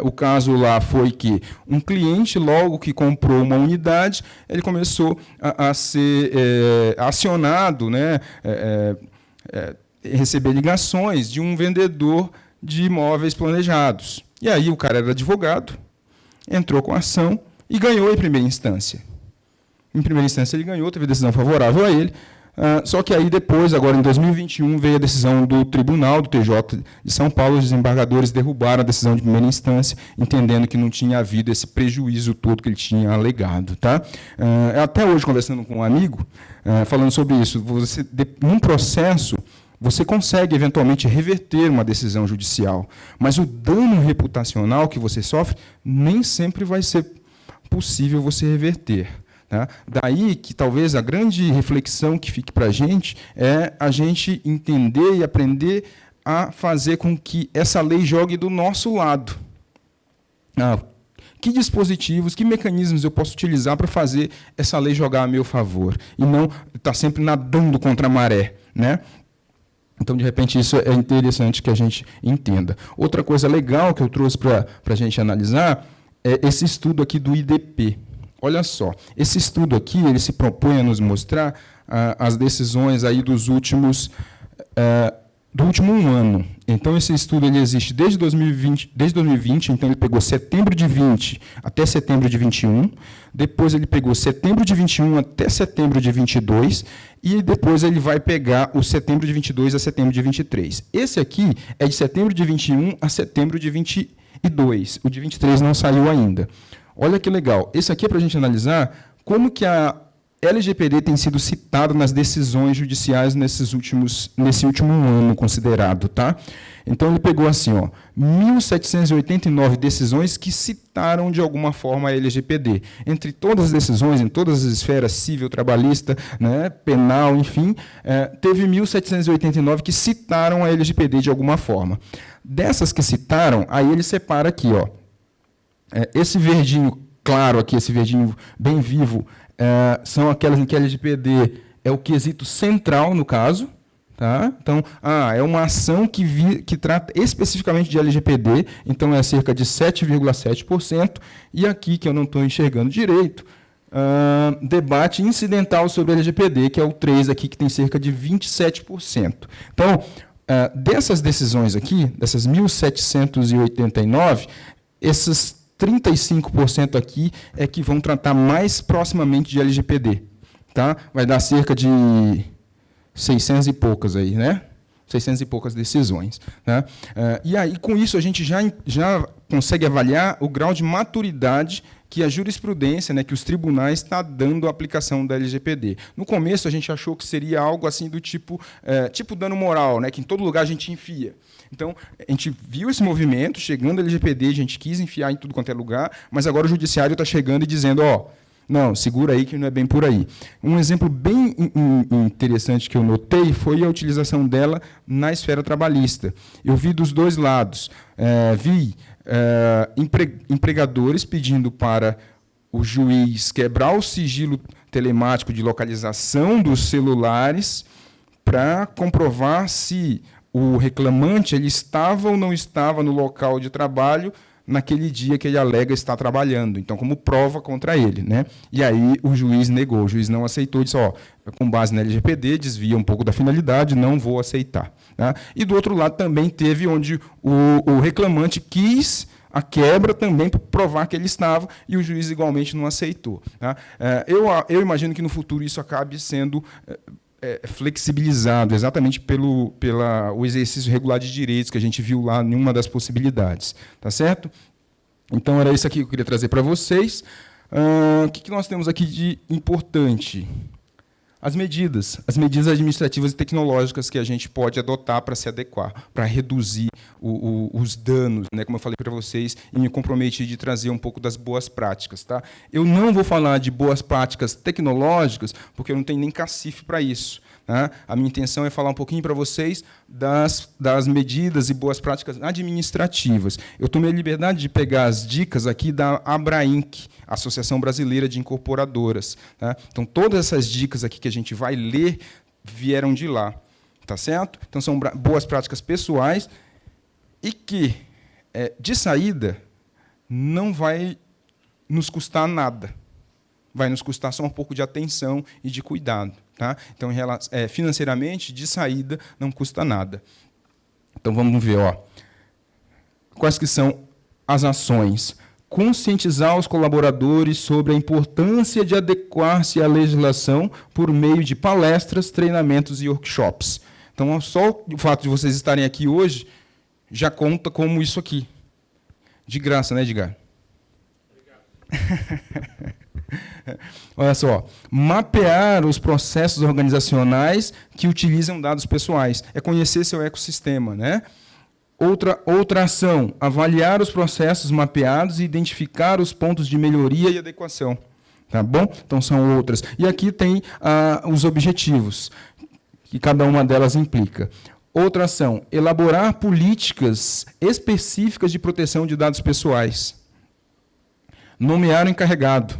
O caso lá foi que um cliente, logo que comprou uma unidade, ele começou a ser acionado, né, receber ligações de um vendedor de imóveis planejados. E aí o cara era advogado, entrou com a ação, e ganhou em primeira instância. Em primeira instância, ele ganhou, teve decisão favorável a ele, só que aí depois, agora em 2021, veio a decisão do Tribunal, do TJ de São Paulo, os desembargadores derrubaram a decisão de primeira instância, entendendo que não tinha havido esse prejuízo todo que ele tinha alegado. Tá? Até hoje, conversando com um amigo, falando sobre isso, num processo, você consegue, eventualmente, reverter uma decisão judicial, mas o dano reputacional que você sofre nem sempre vai ser possível você reverter. Tá? Daí que talvez a grande reflexão que fique para a gente é a gente entender e aprender a fazer com que essa lei jogue do nosso lado. Que dispositivos, que mecanismos eu posso utilizar para fazer essa lei jogar a meu favor, e não estar sempre nadando contra a maré. Né? Então, de repente, isso é interessante que a gente entenda. Outra coisa legal que eu trouxe para a gente analisar é esse estudo aqui do IDP. Olha só, esse estudo aqui, ele se propõe a nos mostrar as decisões aí dos últimos, do último ano. Então, esse estudo ele existe desde 2020, então ele pegou setembro de 20 até setembro de 21, depois ele pegou setembro de 21 até setembro de 22, e depois ele vai pegar o setembro de 22 a setembro de 23. Esse aqui é de setembro de 21 a setembro de 22, o de 23 não saiu ainda. Olha que legal, esse aqui é para a gente analisar como que a LGPD tem sido citada nas decisões judiciais nesse último ano considerado. Tá? Então, ele pegou assim, 1.789 decisões que citaram, de alguma forma, a LGPD. Entre todas as decisões, em todas as esferas, civil, trabalhista, né, penal, enfim, teve 1.789 que citaram a LGPD de alguma forma. Dessas que citaram, aí ele separa aqui, esse verdinho claro aqui, esse verdinho bem vivo, são aquelas em que a LGPD é o quesito central, no caso. Tá? Então, é uma ação que trata especificamente de LGPD, então é cerca de 7,7%, e aqui, que eu não estou enxergando direito, debate incidental sobre a LGPD, que é o 3 aqui, que tem cerca de 27%. Então, dessas decisões aqui, dessas 1.789, esses 35% aqui é que vão tratar mais proximamente de LGPD. Tá? Vai dar cerca de 600 e poucas aí, né? 600 e poucas decisões. Né? E aí, com isso, a gente já consegue avaliar o grau de maturidade que a jurisprudência, né, que os tribunais estão dando à aplicação da LGPD. No começo, a gente achou que seria algo assim do tipo dano moral, né, que em todo lugar a gente enfia. Então, a gente viu esse movimento, chegando a LGPD, a gente quis enfiar em tudo quanto é lugar, mas agora o judiciário está chegando e dizendo, não, segura aí que não é bem por aí. Um exemplo bem interessante que eu notei foi a utilização dela na esfera trabalhista. Eu vi dos dois lados. Vi empregadores pedindo para o juiz quebrar o sigilo telemático de localização dos celulares para comprovar se o reclamante ele estava ou não estava no local de trabalho naquele dia que ele alega estar trabalhando, então como prova contra ele, né? E aí o juiz negou, o juiz não aceitou, disse, com base na LGPD, desvia um pouco da finalidade, não vou aceitar. Tá? E do outro lado também teve onde o reclamante quis a quebra também para provar que ele estava, e o juiz igualmente não aceitou. Tá? Eu imagino que no futuro isso acabe sendo flexibilizado, exatamente pelo exercício regular de direitos que a gente viu lá em uma das possibilidades. Tá certo? Então, era isso aqui que eu queria trazer para vocês. O que nós temos aqui de importante? As medidas administrativas e tecnológicas que a gente pode adotar para se adequar, para reduzir os danos, né, como eu falei para vocês, e me comprometi de trazer um pouco das boas práticas. Tá? Eu não vou falar de boas práticas tecnológicas, porque eu não tenho nem cacife para isso. Tá? A minha intenção é falar um pouquinho para vocês das medidas e boas práticas administrativas. Eu tomei a liberdade de pegar as dicas aqui da Abrainc, Associação Brasileira de Incorporadoras. Tá? Então, todas essas dicas aqui que a gente vai ler vieram de lá. Tá certo? Então, são boas práticas pessoais e que, de saída, não vai nos custar nada. Vai nos custar só um pouco de atenção e de cuidado. Tá? Então, financeiramente, de saída, não custa nada. Então, vamos ver. Quais que são as ações. Conscientizar os colaboradores sobre a importância de adequar-se à legislação por meio de palestras, treinamentos e workshops. Então, só o fato de vocês estarem aqui hoje já conta como isso aqui. De graça, né, Edgar? Obrigado. Olha só, mapear os processos organizacionais que utilizam dados pessoais. É conhecer seu ecossistema, né? Outra ação, avaliar os processos mapeados e identificar os pontos de melhoria e adequação. Tá bom? Então, são outras. E aqui tem os objetivos, que cada uma delas implica. Outra ação, elaborar políticas específicas de proteção de dados pessoais. Nomear o encarregado.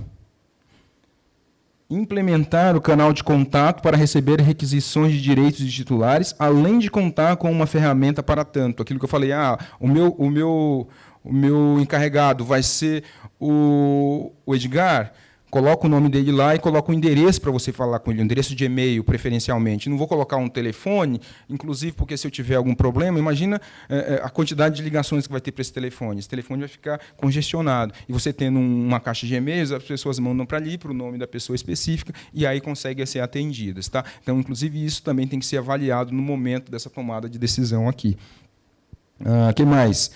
implementar o canal de contato para receber requisições de direitos de titulares, além de contar com uma ferramenta para tanto. Aquilo que eu falei, o meu encarregado vai ser o Edgar, coloca o nome dele lá e coloca o endereço para você falar com ele, o endereço de e-mail, preferencialmente. Não vou colocar um telefone, inclusive porque se eu tiver algum problema, imagina a quantidade de ligações que vai ter para esse telefone. Esse telefone vai ficar congestionado. E você tendo uma caixa de e-mails, as pessoas mandam para ali, para o nome da pessoa específica, e aí conseguem ser atendidas. Tá? Então, inclusive, isso também tem que ser avaliado no momento dessa tomada de decisão aqui. Que mais?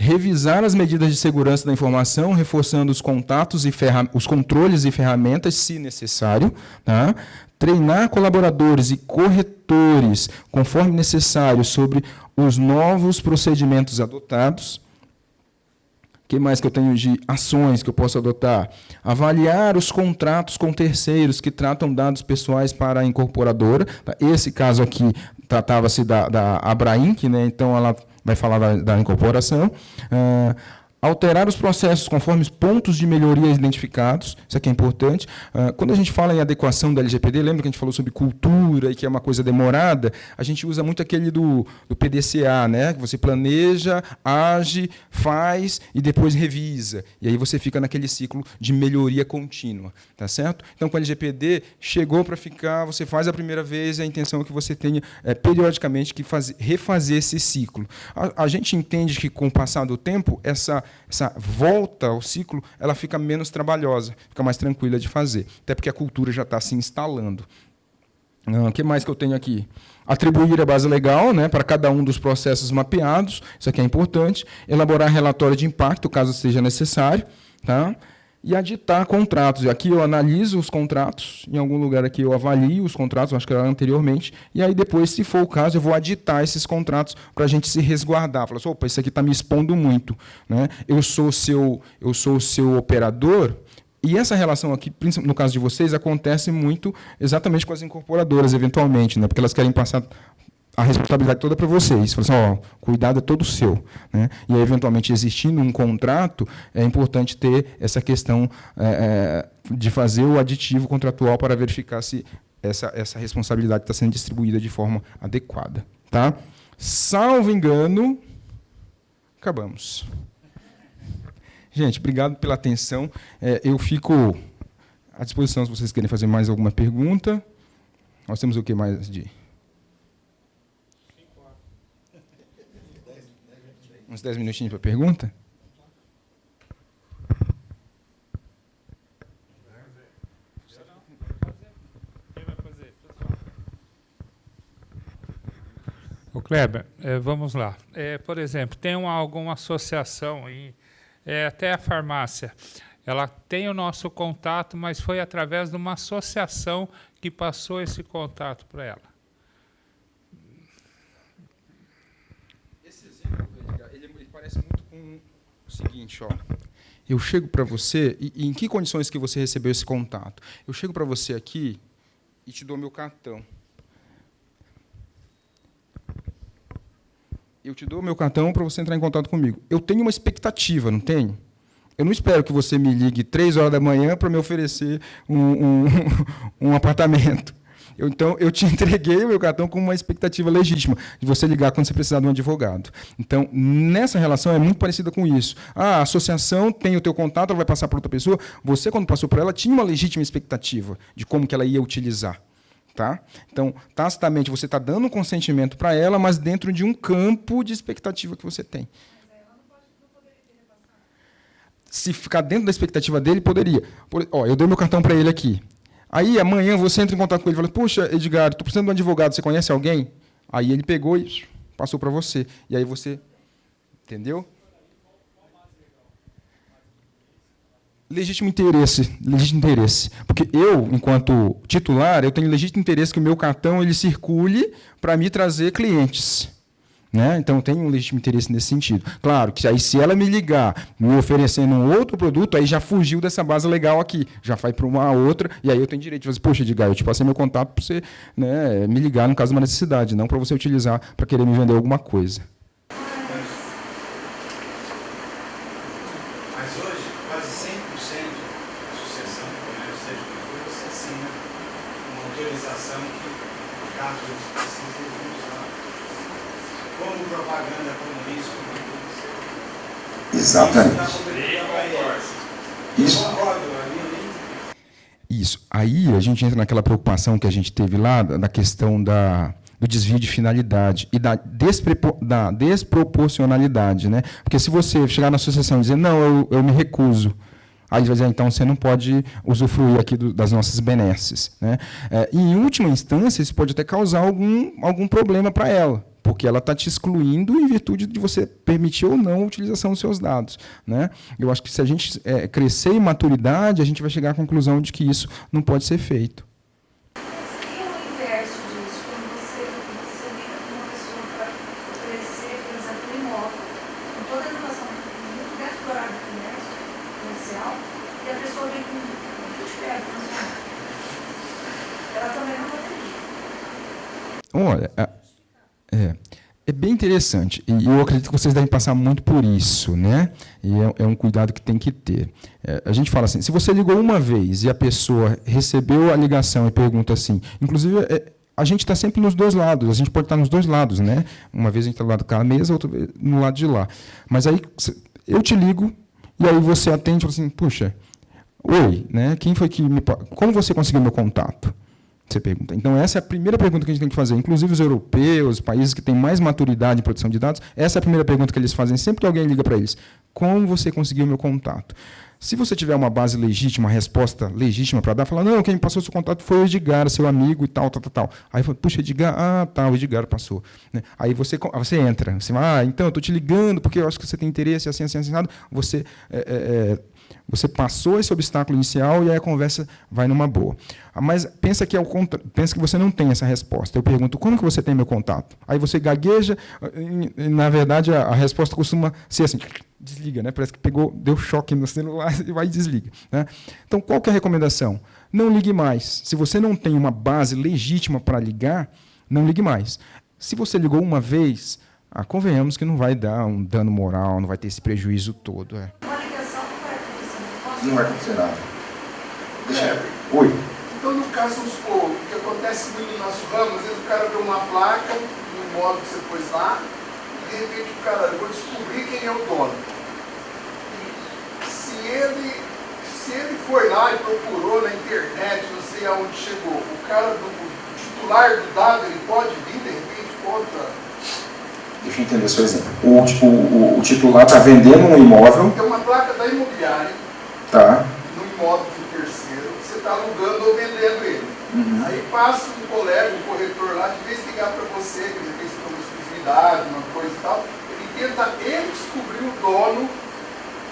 Revisar as medidas de segurança da informação, reforçando os contatos e os controles e ferramentas, se necessário. Tá? Treinar colaboradores e corretores, conforme necessário, sobre os novos procedimentos adotados. O que mais que eu tenho de ações que eu posso adotar? Avaliar os contratos com terceiros que tratam dados pessoais para a incorporadora. Esse caso aqui tratava-se da Abrainc, né? Então ela vai falar da incorporação. Alterar os processos conforme os pontos de melhoria identificados, isso aqui é importante. Quando a gente fala em adequação da LGPD, lembra que a gente falou sobre cultura e que é uma coisa demorada? A gente usa muito aquele do PDCA, né? Que você planeja, age, faz e depois revisa. E aí você fica naquele ciclo de melhoria contínua, tá certo? Então, com a LGPD, chegou para ficar, você faz a primeira vez, a intenção é que você tenha, periodicamente, que refazer esse ciclo. A gente entende que, com o passar do tempo, essa volta ao ciclo ela fica menos trabalhosa, fica mais tranquila de fazer, até porque a cultura já está se instalando. O que mais que eu tenho aqui? Atribuir a base legal, né, para cada um dos processos mapeados, isso aqui é importante. Elaborar relatório de impacto, caso seja necessário. Tá? E aditar contratos. Aqui eu analiso os contratos, em algum lugar aqui eu avalio os contratos, acho que era anteriormente, e aí depois, se for o caso, eu vou aditar esses contratos para a gente se resguardar. Falar assim, opa, isso aqui está me expondo muito. Né? Eu sou o seu operador, e essa relação aqui, no caso de vocês, acontece muito exatamente com as incorporadoras, eventualmente, né? Porque elas querem passar a responsabilidade toda para vocês. Fala assim, cuidado é todo seu. Né? E, aí, eventualmente, existindo um contrato, é importante ter essa questão de fazer o aditivo contratual para verificar se essa responsabilidade está sendo distribuída de forma adequada. Tá? Salvo engano, acabamos. Gente, obrigado pela atenção. Eu fico à disposição se vocês querem fazer mais alguma pergunta. Nós temos o que mais de... Uns 10 minutinhos para pergunta? Ô Kleber, vamos lá. Por exemplo, tem alguma associação, até a farmácia, ela tem o nosso contato, mas foi através de uma associação que passou esse contato para ela. Ele parece muito com o seguinte, ó. Eu chego para você, e em que condições que você recebeu esse contato? Eu chego para você aqui e te dou meu cartão. Eu te dou meu cartão para você entrar em contato comigo. Eu tenho uma expectativa, não tenho? Eu não espero que você me ligue 3 horas da manhã para me oferecer um apartamento. Então, eu te entreguei o meu cartão com uma expectativa legítima de você ligar quando você precisar de um advogado. Então, nessa relação, é muito parecida com isso. A associação tem o teu contato, ela vai passar para outra pessoa. Você, quando passou para ela, tinha uma legítima expectativa de como que ela ia utilizar. Tá? Então, tacitamente, você está dando um consentimento para ela, mas dentro de um campo de expectativa que você tem. Mas ela não poderia ter repassado. Se ficar dentro da expectativa dele, poderia. Eu dei meu cartão para ele aqui. Aí, amanhã, você entra em contato com ele e fala, puxa, Edgar, estou precisando de um advogado, você conhece alguém? Aí ele pegou e passou para você. E aí você... Entendeu? Legítimo interesse. Porque eu, enquanto titular, eu tenho legítimo interesse que o meu cartão ele circule para me trazer clientes. Né? Então, eu tenho um legítimo interesse nesse sentido. Claro que aí, se ela me ligar, me oferecendo um outro produto, aí já fugiu dessa base legal aqui, já vai para uma outra, e aí eu tenho direito de fazer, poxa, Edgar, eu te passei meu contato para você, né, me ligar no caso de uma necessidade, não para você utilizar para querer me vender alguma coisa. Mas hoje, quase 100% da sucessão do comércio autorização que, caso eles precisem usar, como propaganda comunista. Exatamente. Isso. Isso. Aí a gente entra naquela preocupação que a gente teve lá, da questão do desvio de finalidade e da desproporcionalidade, né? Porque se você chegar na associação e dizer, não, eu me recuso, aí vai dizer, então você não pode usufruir aqui das nossas benesses, né? E, em última instância, isso pode até causar algum problema para ela, porque ela está te excluindo em virtude de você permitir ou não a utilização dos seus dados, né? Eu acho que se a gente crescer em maturidade, a gente vai chegar à conclusão de que isso não pode ser feito. E o inverso disso, quando você liga para uma pessoa para oferecer, por exemplo, um imóvel, com toda a educação muito dentro do horário do comércio comercial, e a pessoa vem com muito de perto na sua mão. Ela também não poderia. Olha, é bem interessante, e eu acredito que vocês devem passar muito por isso, né? E é um cuidado que tem que ter. A gente fala assim, se você ligou uma vez e a pessoa recebeu a ligação e pergunta assim, inclusive, a gente está sempre nos dois lados, a gente pode estar nos dois lados, né? Uma vez a gente está do lado da mesa, outra vez no lado de lá. Mas aí eu te ligo, e aí você atende e fala assim, puxa, oi, né? Quem foi que como você conseguiu meu contato? Você pergunta. Então, essa é a primeira pergunta que a gente tem que fazer. Inclusive, os europeus, os países que têm mais maturidade em produção de dados, essa é a primeira pergunta que eles fazem sempre que alguém liga para eles. Como você conseguiu o meu contato? Se você tiver uma base legítima, uma resposta legítima para dar, fala, não, quem me passou o seu contato foi o Edgar, seu amigo e tal. Aí fala, puxa, Edgar, o Edgar passou. Aí você entra. Você fala, então, eu estou te ligando porque eu acho que você tem interesse, assim, assinado. Você passou esse obstáculo inicial e aí a conversa vai numa boa. Mas pensa que você não tem essa resposta. Eu pergunto, como que você tem meu contato? Aí você gagueja, e, na verdade, a resposta costuma ser assim, desliga, né? Parece que deu choque no celular e vai e desliga, né? Então, qual que é a recomendação? Não ligue mais. Se você não tem uma base legítima para ligar, não ligue mais. Se você ligou uma vez, convenhamos que não vai dar um dano moral, não vai ter esse prejuízo todo. Não vai acontecer nada. Oi. Então, no caso, o que acontece muito no nosso ramo, às vezes o cara vê uma placa, um imóvel que você pôs lá, e de repente o cara, eu vou descobrir quem é o dono. E se ele foi lá e procurou na internet, não sei aonde chegou, o cara o titular do dado, ele pode vir, de repente, contra... Deixa eu entender seu exemplo. O titular está vendendo um imóvel... Tem uma placa da imobiliária, tá, no imóvel de terceiro, você está alugando ou vendendo ele. Aí passa um colega, um corretor lá, de vez ligar para você, que de repente você tem uma exclusividade, uma coisa e tal, ele descobrir o dono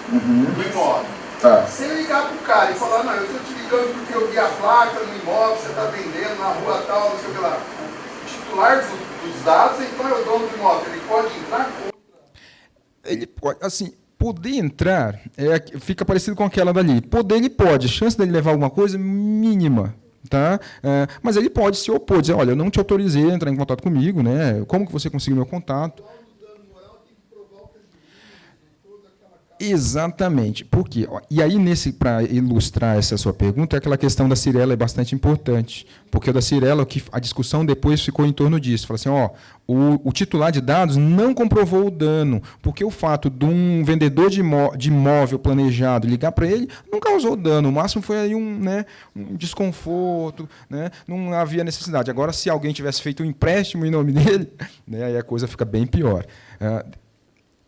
do imóvel. Tá. Sem ligar para o cara e falar, não, eu estou te ligando porque eu vi a placa no imóvel, você está vendendo na rua tal, não sei o que lá. O titular dos dados, então é o dono do imóvel, ele pode entrar contra... Ele pode, assim... Poder entrar fica parecido com aquela dali. Poder, ele pode. A chance dele levar alguma coisa mínima. Tá? Mas ele pode se opor, dizer, olha, eu não te autorizei a entrar em contato comigo, né? Como que você conseguiu meu contato? Exatamente. Por quê? E aí, para ilustrar essa sua pergunta, aquela questão da Cirela é bastante importante. Porque da Cirela, a discussão depois ficou em torno disso. Fala assim, o titular de dados não comprovou o dano, porque o fato de um vendedor de imóvel planejado ligar para ele não causou dano. O máximo foi aí um desconforto, né? Não havia necessidade. Agora, se alguém tivesse feito um empréstimo em nome dele, né, aí a coisa fica bem pior.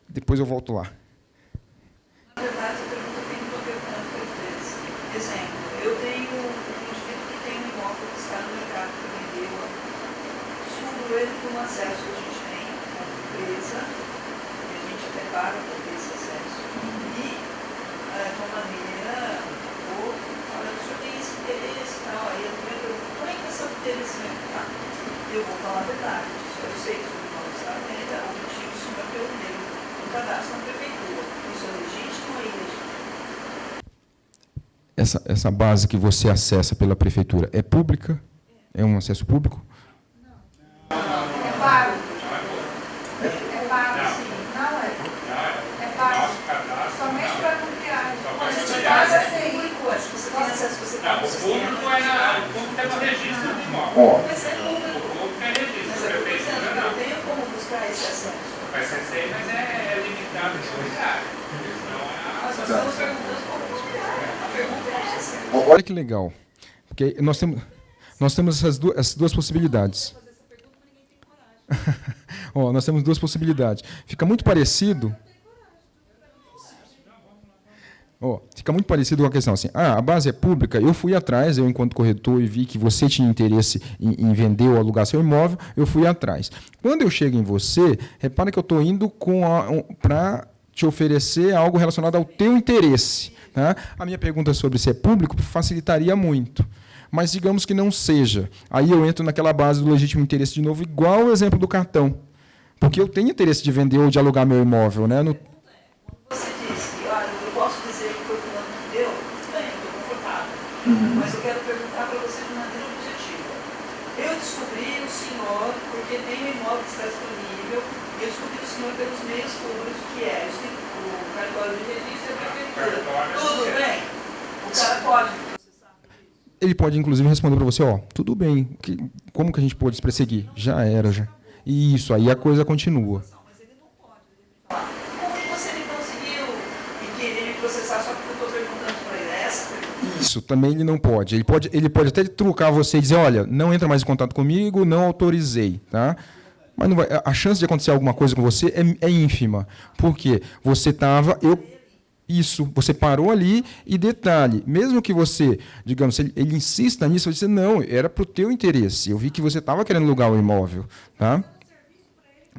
Depois eu volto lá. Na verdade, a pergunta tem que ver com a preferência. Exemplo, eu tenho um indivíduo que tem um imóvel que está no mercado que vendeu, descubro ele por um acesso que a gente tem com a empresa, e a gente prepara para ter esse acesso. E, de uma maneira, olha, o senhor tem esse interesse e tal, aí eu pergunto, como é que você obteve esse mercado? Eu vou falar a verdade, eu sei que o senhor não está vendo, é o motivo do senhor pelo meu cadastro na prefeitura. Isso é legítimo ou ilegítimo? Essa base que você acessa pela prefeitura é pública? É um acesso público? Não. É pago. É pago, sim. Não é. É pago. Somente para ampliar. Quando você faz assim, Você tem acesso, você tem O público tem o registro do imóvel. Ó, Mas é público. O público é registro. Mas é A que eu estou prefeitura dizendo, eu não. tenho como buscar esse acesso. Vai ser isso aí, mas é limitado de lugar. Não é a Nós estamos perguntando como buscar. A pergunta é essa. Olha que legal. Porque nós temos essas duas possibilidades. Ó, nós temos duas possibilidades. Fica muito parecido. Ó, fica muito parecido com a questão assim, a base é pública, eu fui atrás, eu enquanto corretor, e vi que você tinha interesse em vender ou alugar seu imóvel, eu fui atrás. Quando eu chego em você, repara que eu estou indo para te oferecer algo relacionado ao teu interesse. Tá? A minha pergunta sobre se é público facilitaria muito. Mas digamos que não seja. Aí eu entro naquela base do legítimo interesse de novo, igual o exemplo do cartão. Porque eu tenho interesse de vender ou de alugar meu imóvel, né? Você disse, olha, eu posso dizer que foi fulano que deu? Bem, eu estou confortável. Mas eu quero perguntar para você de maneira objetiva. Eu descobri o senhor porque tem um imóvel que está disponível, e eu descobri o senhor pelos meios públicos, que é o cartório de registro e a prefeitura. Tudo bem? O cara pode processar por isso? Ele pode, inclusive, responder para você, ó, tudo bem, como que a gente pode se perseguir? Já era, já. Isso, aí a coisa continua. Mas ele não pode, ele falar, como que você me conseguiu e querer me processar só porque eu estou perguntando para ele? É essa a pergunta? Isso, também ele não pode. Ele pode até trucar você e dizer, olha, não entra mais em contato comigo, não autorizei. Tá? Mas não vai, a chance de acontecer alguma coisa com você é ínfima. Por quê? Você estava... Isso, você parou ali e detalhe, mesmo que você, digamos, ele insista nisso, você diz, não, era para o teu interesse, eu vi que você estava querendo alugar o imóvel, tá?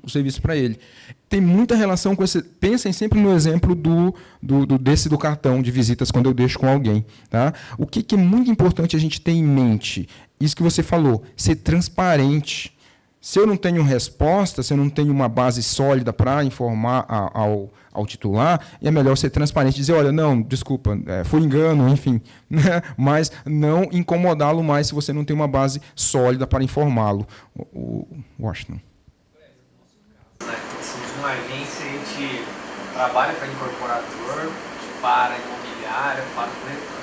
O serviço para ele. Tem muita relação com esse, pensem sempre no exemplo do cartão de visitas quando eu deixo com alguém, tá? O que é muito importante a gente ter em mente, isso que você falou, ser transparente. Se eu não tenho resposta, se eu não tenho uma base sólida para informar ao titular, é melhor ser transparente e dizer, olha, não, desculpa, foi engano, enfim, né? Mas não incomodá-lo mais se você não tem uma base sólida para informá-lo. Washington. Somos uma agência, a gente trabalha para incorporador, para imobiliária, para o corretor.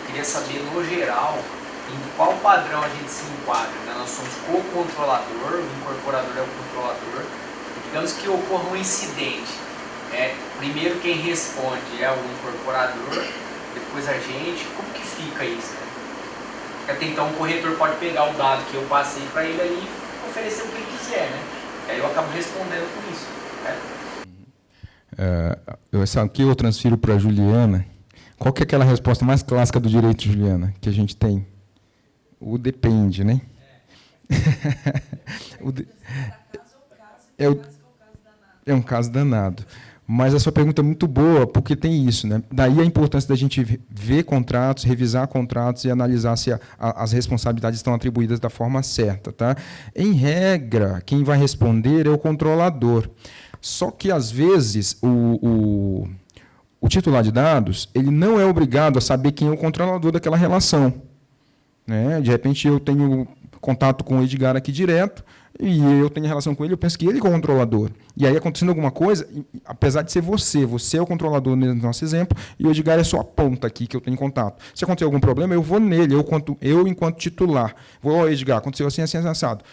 Eu queria saber, no geral, em qual padrão a gente se enquadra, né? Nós somos co-controlador, o incorporador é o controlador. Digamos que ocorra um incidente. Primeiro quem responde é o incorporador, depois a gente. Como que fica isso? Né? Porque até então o corretor pode pegar o dado que eu passei para ele ali e oferecer o que ele quiser. Né? E aí eu acabo respondendo com isso. Né? Essa aqui eu transfiro para a Juliana. Qual que é aquela resposta mais clássica do direito, Juliana, que a gente tem? O depende, né? É um caso danado. Mas a sua pergunta é muito boa, porque tem isso, né? Daí a importância da gente ver contratos, revisar contratos e analisar se as responsabilidades estão atribuídas da forma certa. Tá? Em regra, quem vai responder é o controlador. Só que, às vezes, o titular de dados ele não é obrigado a saber quem é o controlador daquela relação. Né? De repente, eu tenho contato com o Edgar aqui direto, e eu tenho relação com ele, eu penso que ele é o controlador. E aí, acontecendo alguma coisa, apesar de ser você é o controlador no nosso exemplo, e o Edgar é só a ponta aqui que eu tenho contato. Se acontecer algum problema, eu vou nele, eu enquanto titular. Vou, Edgar, aconteceu assim, assim, assado.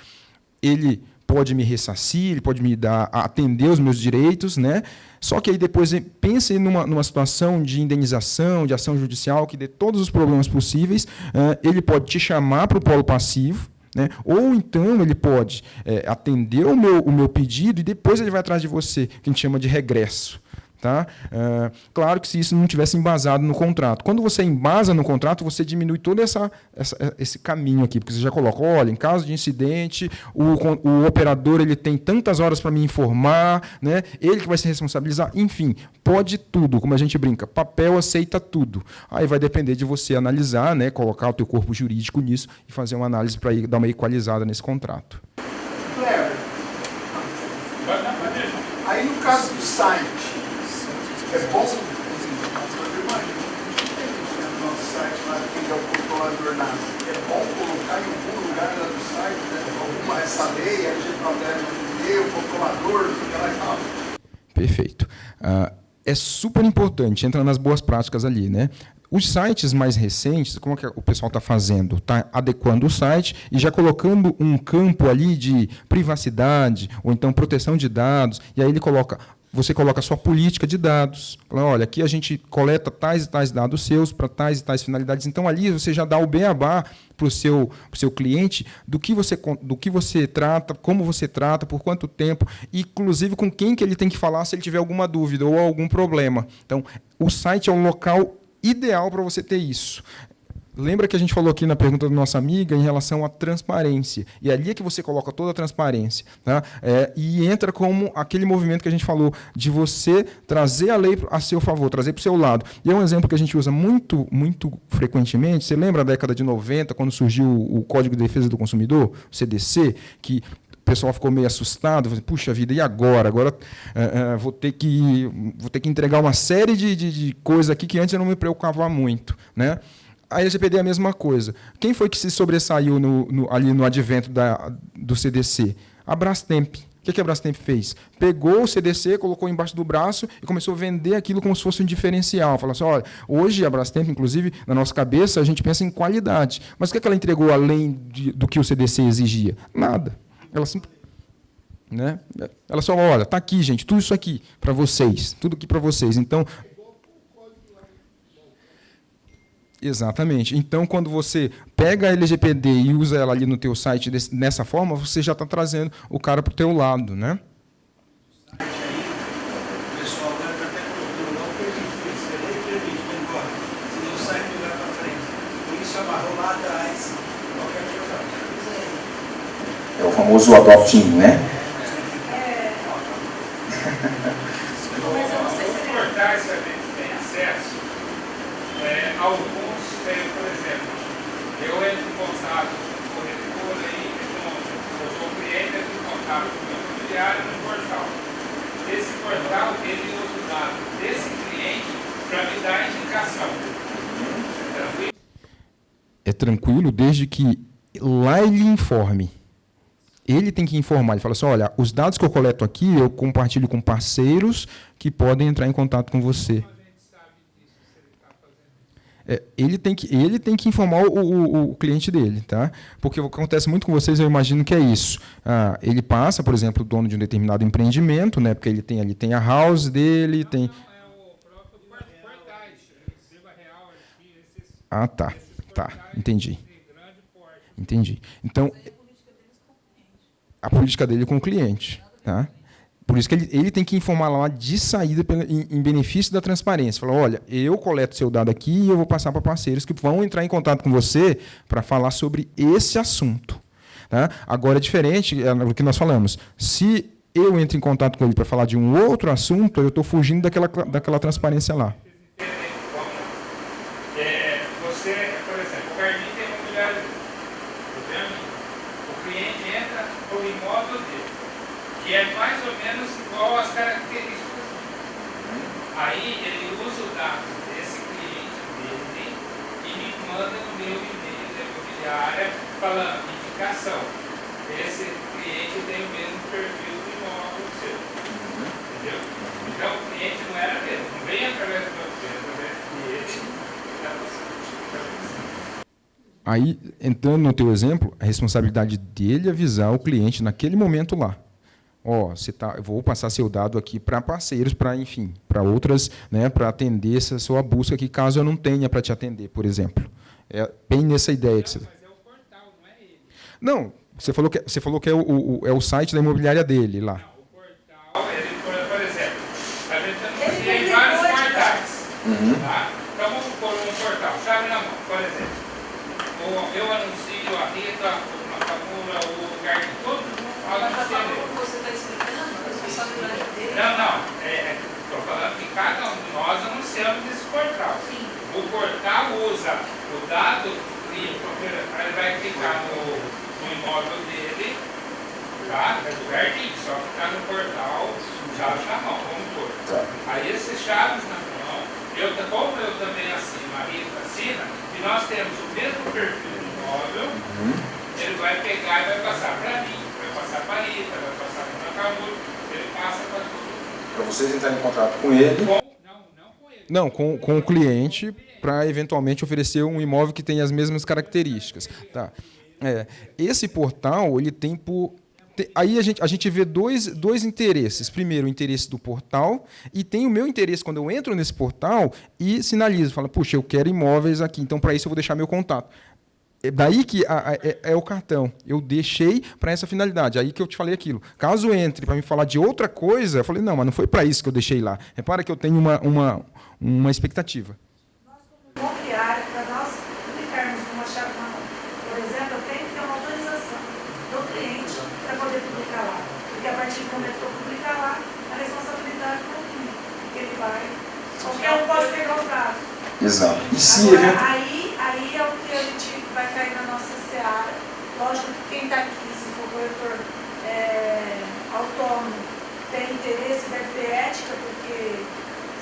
Ele pode me ressarcir, ele pode me atender os meus direitos, né? Só que aí depois pense numa situação de indenização, de ação judicial, que dê todos os problemas possíveis, ele pode te chamar para o polo passivo, né? Ou então ele pode atender o meu pedido e depois ele vai atrás de você, que a gente chama de regresso. Tá? Claro que se isso não tivesse embasado no contrato. Quando você embasa no contrato, você diminui todo esse caminho aqui, porque você já coloca, olha, em caso de incidente, o operador ele tem tantas horas para me informar, né? Ele que vai se responsabilizar, enfim, pode tudo, como a gente brinca, papel aceita tudo. Aí vai depender de você analisar, né? Colocar o teu corpo jurídico nisso e fazer uma análise para dar uma equalizada nesse contrato. Cleber, aí no caso do site, é bom, eu imagino, no nosso site lá, quem é o controlador nada, é bom colocar em algum lugar lá do site, né, alguma essa lei, a gente pode o controlador, aquela e tal. Perfeito. É super importante, entra nas boas práticas ali, né? Os sites mais recentes, como é que o pessoal está fazendo? Está adequando o site e já colocando um campo ali de privacidade, ou então proteção de dados, e aí você coloca a sua política de dados. Olha, aqui a gente coleta tais e tais dados seus para tais e tais finalidades. Então, ali você já dá o beabá para o seu cliente do que você trata, como você trata, por quanto tempo, inclusive com quem que ele tem que falar se ele tiver alguma dúvida ou algum problema. Então, o site é um local ideal para você ter isso. Lembra que a gente falou aqui na pergunta da nossa amiga em relação à transparência. E ali é que você coloca toda a transparência. Tá? E entra como aquele movimento que a gente falou, de você trazer a lei a seu favor, trazer para o seu lado. E é um exemplo que a gente usa muito, muito frequentemente. Você lembra da década de 90, quando surgiu o Código de Defesa do Consumidor, o CDC, que o pessoal ficou meio assustado, falou, puxa vida, e agora? Agora vou ter que entregar uma série de coisas aqui que antes eu não me preocupava muito. Né? A LGPD é a mesma coisa. Quem foi que se sobressaiu ali no advento do CDC? A Brastemp. O que a Brastemp fez? Pegou o CDC, colocou embaixo do braço e começou a vender aquilo como se fosse um diferencial. Falou assim, olha, hoje a Brastemp, inclusive, na nossa cabeça, a gente pensa em qualidade. Mas o que ela entregou além do que o CDC exigia? Nada. Ela só, olha, está aqui, gente, tudo isso aqui para vocês, tudo aqui para vocês. Então, exatamente. Então, quando você pega a LGPD e usa ela ali no teu site dessa forma, você já está trazendo o cara para o teu lado, né? O pessoal agora está até colocando não permitir, se ele permite, vamos embora. Se não sai, não vai para frente. Por isso amarrou lá atrás, qualquer coisa. É o famoso adopting, né? Os portais que a gente tem acesso, alguns, por exemplo, eu entro em contato com o corretor, eu sou cliente, entro em contato com o meu imobiliário no portal. Esse portal, ele usa o dado desse cliente para me dar indicação. É tranquilo desde que lá ele informe. Ele tem que informar. Ele fala assim, olha, os dados que eu coleto aqui, eu compartilho com parceiros que podem entrar em contato com você. Ele tem que informar o cliente dele, tá? Porque o que acontece muito com vocês, eu imagino que é isso. Ele passa, por exemplo, o dono de um determinado empreendimento, né? Porque ele tem a house dele, tem. É o próprio portais, Reserva Real, Tá, entendi. Entendi. Então, a política dele com o cliente, tá? Por isso que ele tem que informar lá de saída em benefício da transparência. Falar, olha, eu coleto seu dado aqui e eu vou passar para parceiros que vão entrar em contato com você para falar sobre esse assunto. Tá? Agora, é diferente do que nós falamos. Se eu entro em contato com ele para falar de um outro assunto, eu estou fugindo daquela transparência lá. Você, por exemplo, o Jardim tem imobiliário, o cliente entra no imóvel dele, que é mais ou menos igual às características. Aí ele usa o dado desse cliente dele e me manda no meu e-mail da imobiliária falando indicação. Esse cliente tem o mesmo perfil do imóvel seu. Entendeu? Então o cliente não era dele, não vem através do meu cliente, através dele. Aí, entrando no teu exemplo, a responsabilidade dele é avisar o cliente naquele momento lá. Eu vou passar seu dado aqui para parceiros, para outras, né, para atender essa sua busca aqui, caso eu não tenha para te atender, por exemplo. É bem nessa ideia que você. Mas é o portal, não é ele. Não, você falou que é o site da imobiliária dele lá. Não, o portal, por exemplo, a gente tem vários portais. Tá? Então vamos pôr um portal, chave na mão, por exemplo. Eu anuncio a Rita, o Nakamura, o Jardim, todo mundo fala Mas de o que você está explicando, a responsabilidade dele. Não. Estou falando que cada um de nós anunciamos esse portal. Sim. O portal usa o dado do cliente, ele vai clicar no imóvel dele, tá? É do Jardim, só clicar no portal, chave na mão, vamos pôr. Aí esses chaves na mão, como eu também assino, a Rita assina, e nós temos o mesmo perfil do imóvel, ele vai pegar e vai passar para mim, vai passar para a Rita, vai passar para o Nakamura, ele passa para todo mundo. Para vocês entrarem em contato com ele. Não com ele. Não, com o cliente, para eventualmente oferecer um imóvel que tenha as mesmas características. Tá. Esse portal, ele tem por... Aí a gente vê dois interesses. Primeiro, o interesse do portal, e tem o meu interesse quando eu entro nesse portal e sinalizo, falo, puxa, eu quero imóveis aqui, então para isso eu vou deixar meu contato. É daí que é o cartão. Eu deixei para essa finalidade. Aí que eu te falei aquilo. Caso entre para me falar de outra coisa, eu falei, não, mas não foi para isso que eu deixei lá. Repara que eu tenho uma expectativa. Nós, como imobiliária, para nós publicarmos uma chave marrom, por exemplo, eu tenho que ter uma autorização do cliente para poder publicar lá. Porque a partir do momento que eu publicar lá, a responsabilidade não é minha. Porque ele vai... Qualquer um pode pegar os dados. Exato. E se Agora, aí é o que a gente vai cair na nossa seara. Lógico que quem está aqui, se for corretor autônomo, tem interesse, deve ter ética, porque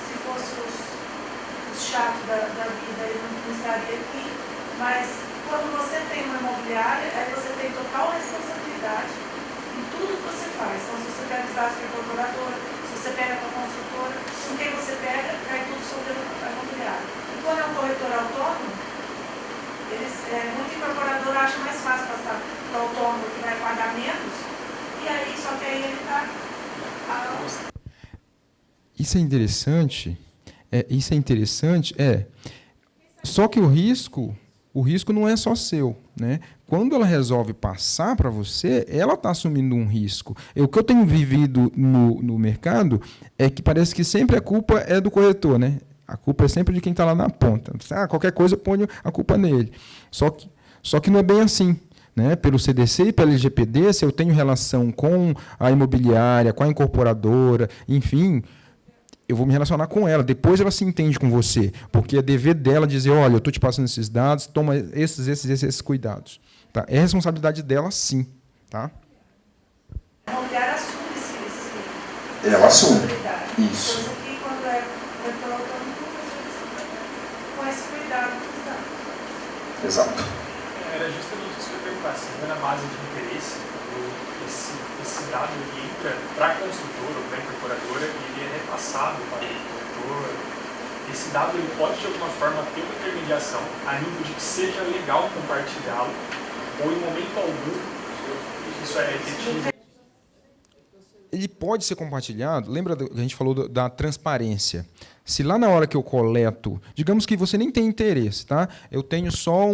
se fosse os chatos da vida, ele não estaria aqui. Mas quando você tem uma imobiliária, aí você tem total responsabilidade em tudo que você faz. Então, se você pega os dados para a incorporadora, se você pega para a construtora, com quem você pega, cai tudo sobre a imobiliária. E quando é um corretor autônomo, muito incorporador acha mais fácil passar para o autônomo que vai pagar menos, e aí, só que aí ele está... Isso é interessante. Só que o risco não é só seu, né? Quando ela resolve passar para você, ela está assumindo um risco. O que eu tenho vivido no mercado é que parece que sempre a culpa é do corretor, né? A culpa é sempre de quem está lá na ponta. Qualquer coisa eu ponho a culpa nele. Só que não é bem assim. Né? Pelo CDC e pelo LGPD, se eu tenho relação com a imobiliária, com a incorporadora, enfim, eu vou me relacionar com ela. Depois ela se entende com você, porque é dever dela dizer, olha, eu estou te passando esses dados, toma esses cuidados. Tá? É responsabilidade dela, sim. Tá? A imobiliária assume esse ela assume. Isso. Então, aqui, quando é corretor autônomo, com esse cuidado com os dados. Exato. Era justamente isso que eu ia perguntar, se na base de interesse, esse dado ele entra para a construtora ou para a incorporadora e ele é repassado para o corretor. Esse dado ele pode, de alguma forma, ter uma intermediação a nível de que seja legal compartilhá-lo ou, em momento algum, isso é efetivo. Ele pode ser compartilhado. Lembra que a gente falou da transparência? Se lá na hora que eu coleto, digamos que você nem tem interesse, tá? Eu tenho só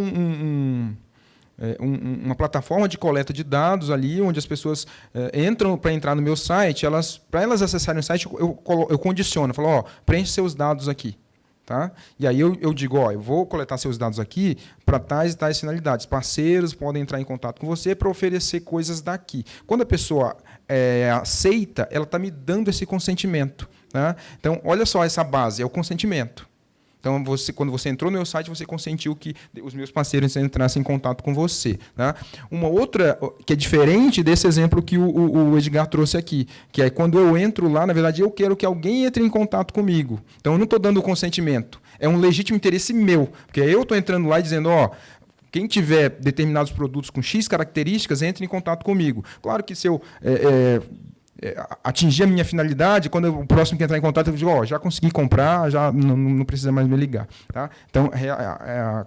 uma plataforma de coleta de dados ali, onde as pessoas entram para entrar no meu site, para elas acessarem o site, eu condiciono, falo, ó, preenche seus dados aqui. Tá? E aí eu digo, ó, eu vou coletar seus dados aqui para tais e tais finalidades. Parceiros podem entrar em contato com você para oferecer coisas daqui. Quando a pessoa aceita, ela está me dando esse consentimento. Tá? Então, olha só essa base, é o consentimento. Então, quando você entrou no meu site, você consentiu que os meus parceiros entrassem em contato com você. Tá? Uma outra, que é diferente desse exemplo que o Edgar trouxe aqui, que é quando eu entro lá, na verdade, eu quero que alguém entre em contato comigo. Então, eu não estou dando o consentimento. É um legítimo interesse meu, porque eu estou entrando lá e dizendo, ó, quem tiver determinados produtos com X características, entre em contato comigo. Claro que se eu atingir a minha finalidade, quando o próximo que entrar em contato, eu digo, ó, já consegui comprar, já não precisa mais me ligar. Tá? Então,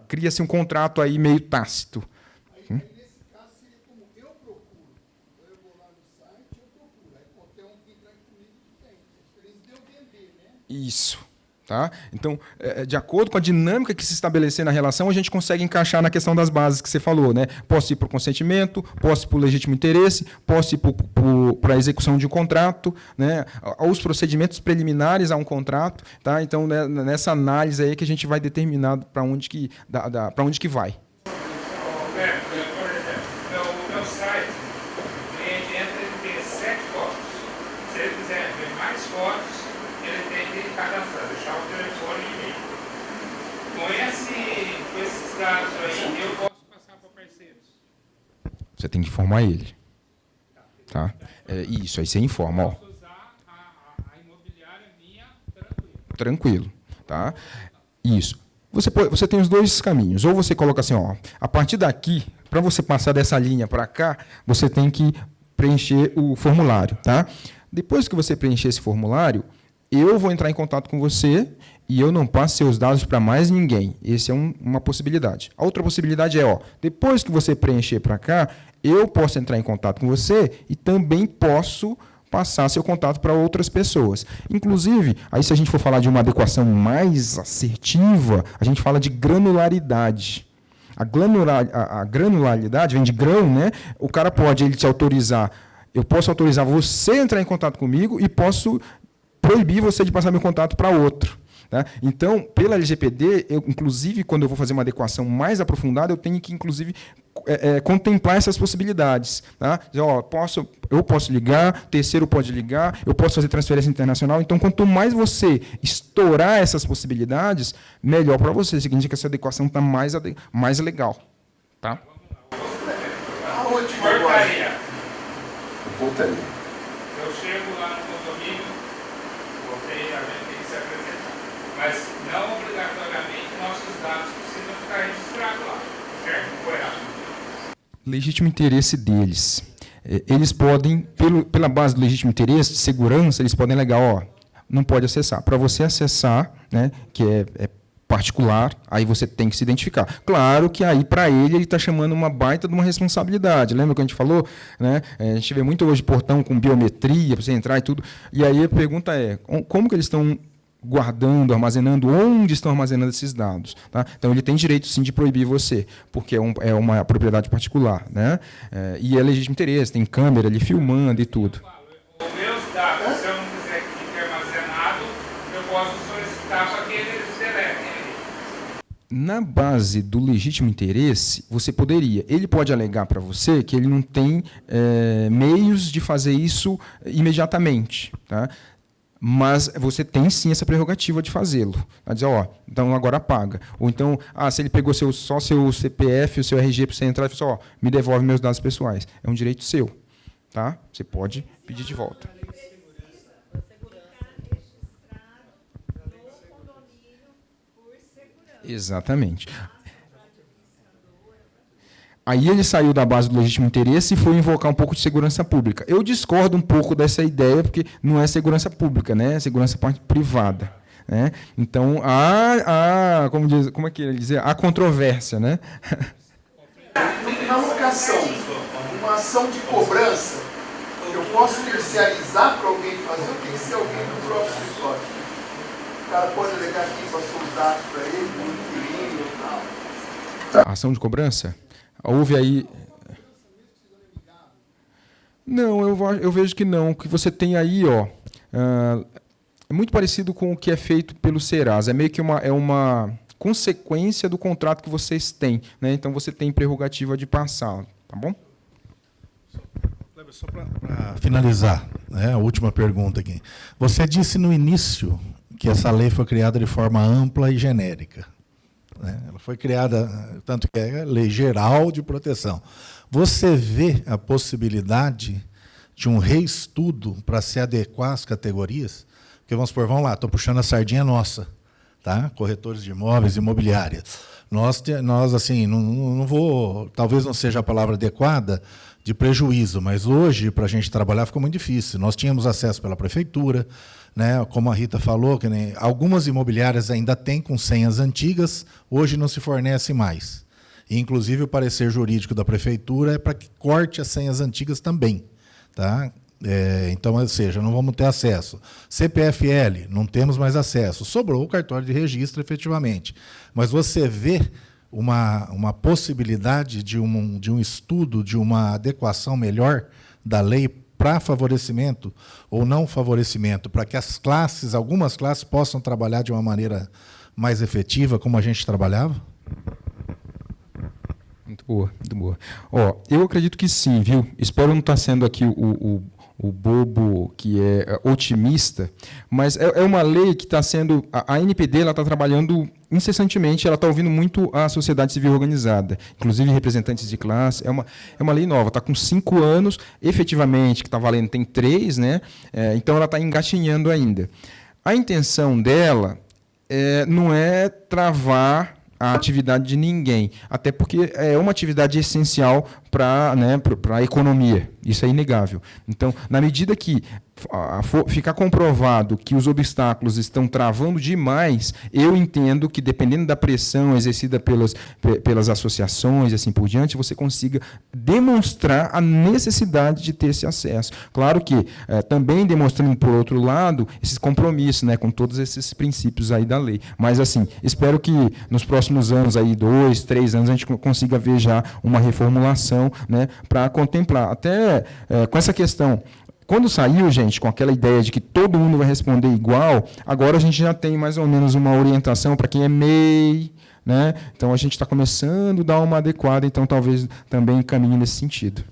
cria-se um contrato aí meio tácito. Nesse caso, seria como eu procuro. Eu vou lá no site, eu procuro. Aí qualquer um que entrar comigo tem. A diferença de eu vender, né? Isso. Tá? Então, de acordo com a dinâmica que se estabelecer na relação, a gente consegue encaixar na questão das bases que você falou. Né? Posso ir por consentimento, posso ir por legítimo interesse, posso ir para a execução de um contrato, né? Os procedimentos preliminares a um contrato. Tá? Então, nessa análise aí que a gente vai determinar para onde que vai. Por exemplo, no meu site, o cliente entra e tem 7 fotos. Se ele quiser ver mais fotos, ele tem que cadastrar, deixar o telefone e e-mail. Com esses dados aí, eu posso passar para parceiros. Você tem que informar ele. Tá? Isso, aí você informa. Ó. Eu posso usar a imobiliária minha tranquilo. Tá? Isso. Você tem os dois caminhos. Ou você coloca assim, ó, a partir daqui, para você passar dessa linha para cá, você tem que preencher o formulário. Tá? Depois que você preencher esse formulário, eu vou entrar em contato com você e eu não passo seus dados para mais ninguém. Essa é uma possibilidade. A outra possibilidade é, depois que você preencher para cá, eu posso entrar em contato com você e também posso passar seu contato para outras pessoas. Inclusive, aí se a gente for falar de uma adequação mais assertiva, a gente fala de granularidade. A granularidade vem de grão, né? O cara pode te autorizar, eu posso autorizar você a entrar em contato comigo e posso proibir você de passar meu contato para outro. Tá? Então, pela LGPD, inclusive, quando eu vou fazer uma adequação mais aprofundada, eu tenho que, inclusive, contemplar essas possibilidades. Tá? Eu posso ligar, terceiro pode ligar, eu posso fazer transferência internacional. Então, quanto mais você estourar essas possibilidades, melhor para você. Significa que essa adequação está mais legal. Tá? A última agora. Portaria. Eu chego lá no condomínio, a gente tem que se apresentar. Mas não obrigatoriamente nossos dados precisam ficar registrados lá. Certo? Correto. Legítimo interesse deles. Eles podem, pela base do legítimo interesse, de segurança, eles podem alegar, não pode acessar. Para você acessar, né, que é particular, aí você tem que se identificar. Claro que aí, para ele está chamando uma baita de uma responsabilidade. Lembra que a gente falou? Né? A gente vê muito hoje portão com biometria, para você entrar e tudo. E aí a pergunta é, como que eles estão guardando, armazenando, onde estão armazenando esses dados? Tá? Então, ele tem direito, sim, de proibir você, porque é uma propriedade particular. Né? E é legítimo interesse, tem câmera ali filmando e tudo. Os meus dados, se eu não quiser que fique armazenado, eu posso solicitar para que eles deletem. Na base do legítimo interesse, você poderia. Ele pode alegar para você que ele não tem meios de fazer isso imediatamente. Tá? Mas você tem, sim, essa prerrogativa de fazê-lo. Vai dizer, então agora paga. Ou então, se ele pegou só seu CPF, o seu RG para você entrar, e falou, me devolve meus dados pessoais. É um direito seu. Tá? Você pode pedir de volta. Exatamente. Aí ele saiu da base do legítimo interesse e foi invocar um pouco de segurança pública. Eu discordo um pouco dessa ideia, porque não é segurança pública, né? É segurança privada. Né? Então, como é que ele dizia? Há controvérsia. Né? Na locação, uma ação de cobrança, eu posso terciarizar para alguém fazer ou tem que ser alguém do próprio escritório? O cara pode alegar quem passou os dados para ele, um inquilino e tal. Ação de cobrança? Houve aí... Não, eu vejo que não. O que você tem aí, é muito parecido com o que é feito pelo Serasa. É meio que uma consequência do contrato que vocês têm. Né? Então, você tem prerrogativa de passar. Tá bom? Só para finalizar, né, a última pergunta aqui. Você disse no início que essa lei foi criada de forma ampla e genérica. Ela foi criada, tanto que é lei geral de proteção. Você vê a possibilidade de um reestudo para se adequar às categorias? Porque, vamos supor, vamos lá, estou puxando a sardinha nossa, tá? Corretores de imóveis, imobiliárias. Nós assim, não vou, talvez não seja a palavra adequada, de prejuízo, mas hoje, para a gente trabalhar, ficou muito difícil. Nós tínhamos acesso pela prefeitura, né? Como a Rita falou, que algumas imobiliárias ainda têm com senhas antigas, hoje não se fornece mais. E, inclusive, o parecer jurídico da prefeitura é para que corte as senhas antigas também. Tá? Então, ou seja, não vamos ter acesso. CPFL, não temos mais acesso. Sobrou o cartório de registro, efetivamente. Mas você vê uma possibilidade de um estudo, de uma adequação melhor da lei para favorecimento ou não favorecimento, para que algumas classes possam trabalhar de uma maneira mais efetiva, como a gente trabalhava? Muito boa, muito boa. Eu acredito que sim, viu? Espero não estar sendo aqui o bobo que é otimista, mas é uma lei que está sendo... A NPD está trabalhando incessantemente, ela está ouvindo muito a sociedade civil organizada, inclusive representantes de classe. É uma lei nova, está com 5 anos, efetivamente, que está valendo, tem 3, né? Então ela está engatinhando ainda. A intenção dela não é travar a atividade de ninguém, até porque é uma atividade essencial para a economia, isso é inegável. Então, na medida que ficar comprovado que os obstáculos estão travando demais, eu entendo que, dependendo da pressão exercida pelas associações e assim por diante, você consiga demonstrar a necessidade de ter esse acesso. Claro que também demonstrando, por outro lado, esses compromissos, né, com todos esses princípios aí da lei. Mas, assim, espero que nos próximos anos, aí, 2, 3 anos, a gente consiga ver já uma reformulação, né, para contemplar. Até com essa questão. Quando saiu, gente, com aquela ideia de que todo mundo vai responder igual, agora a gente já tem mais ou menos uma orientação para quem é MEI, né? Então a gente está começando a dar uma adequada, então talvez também caminhe nesse sentido.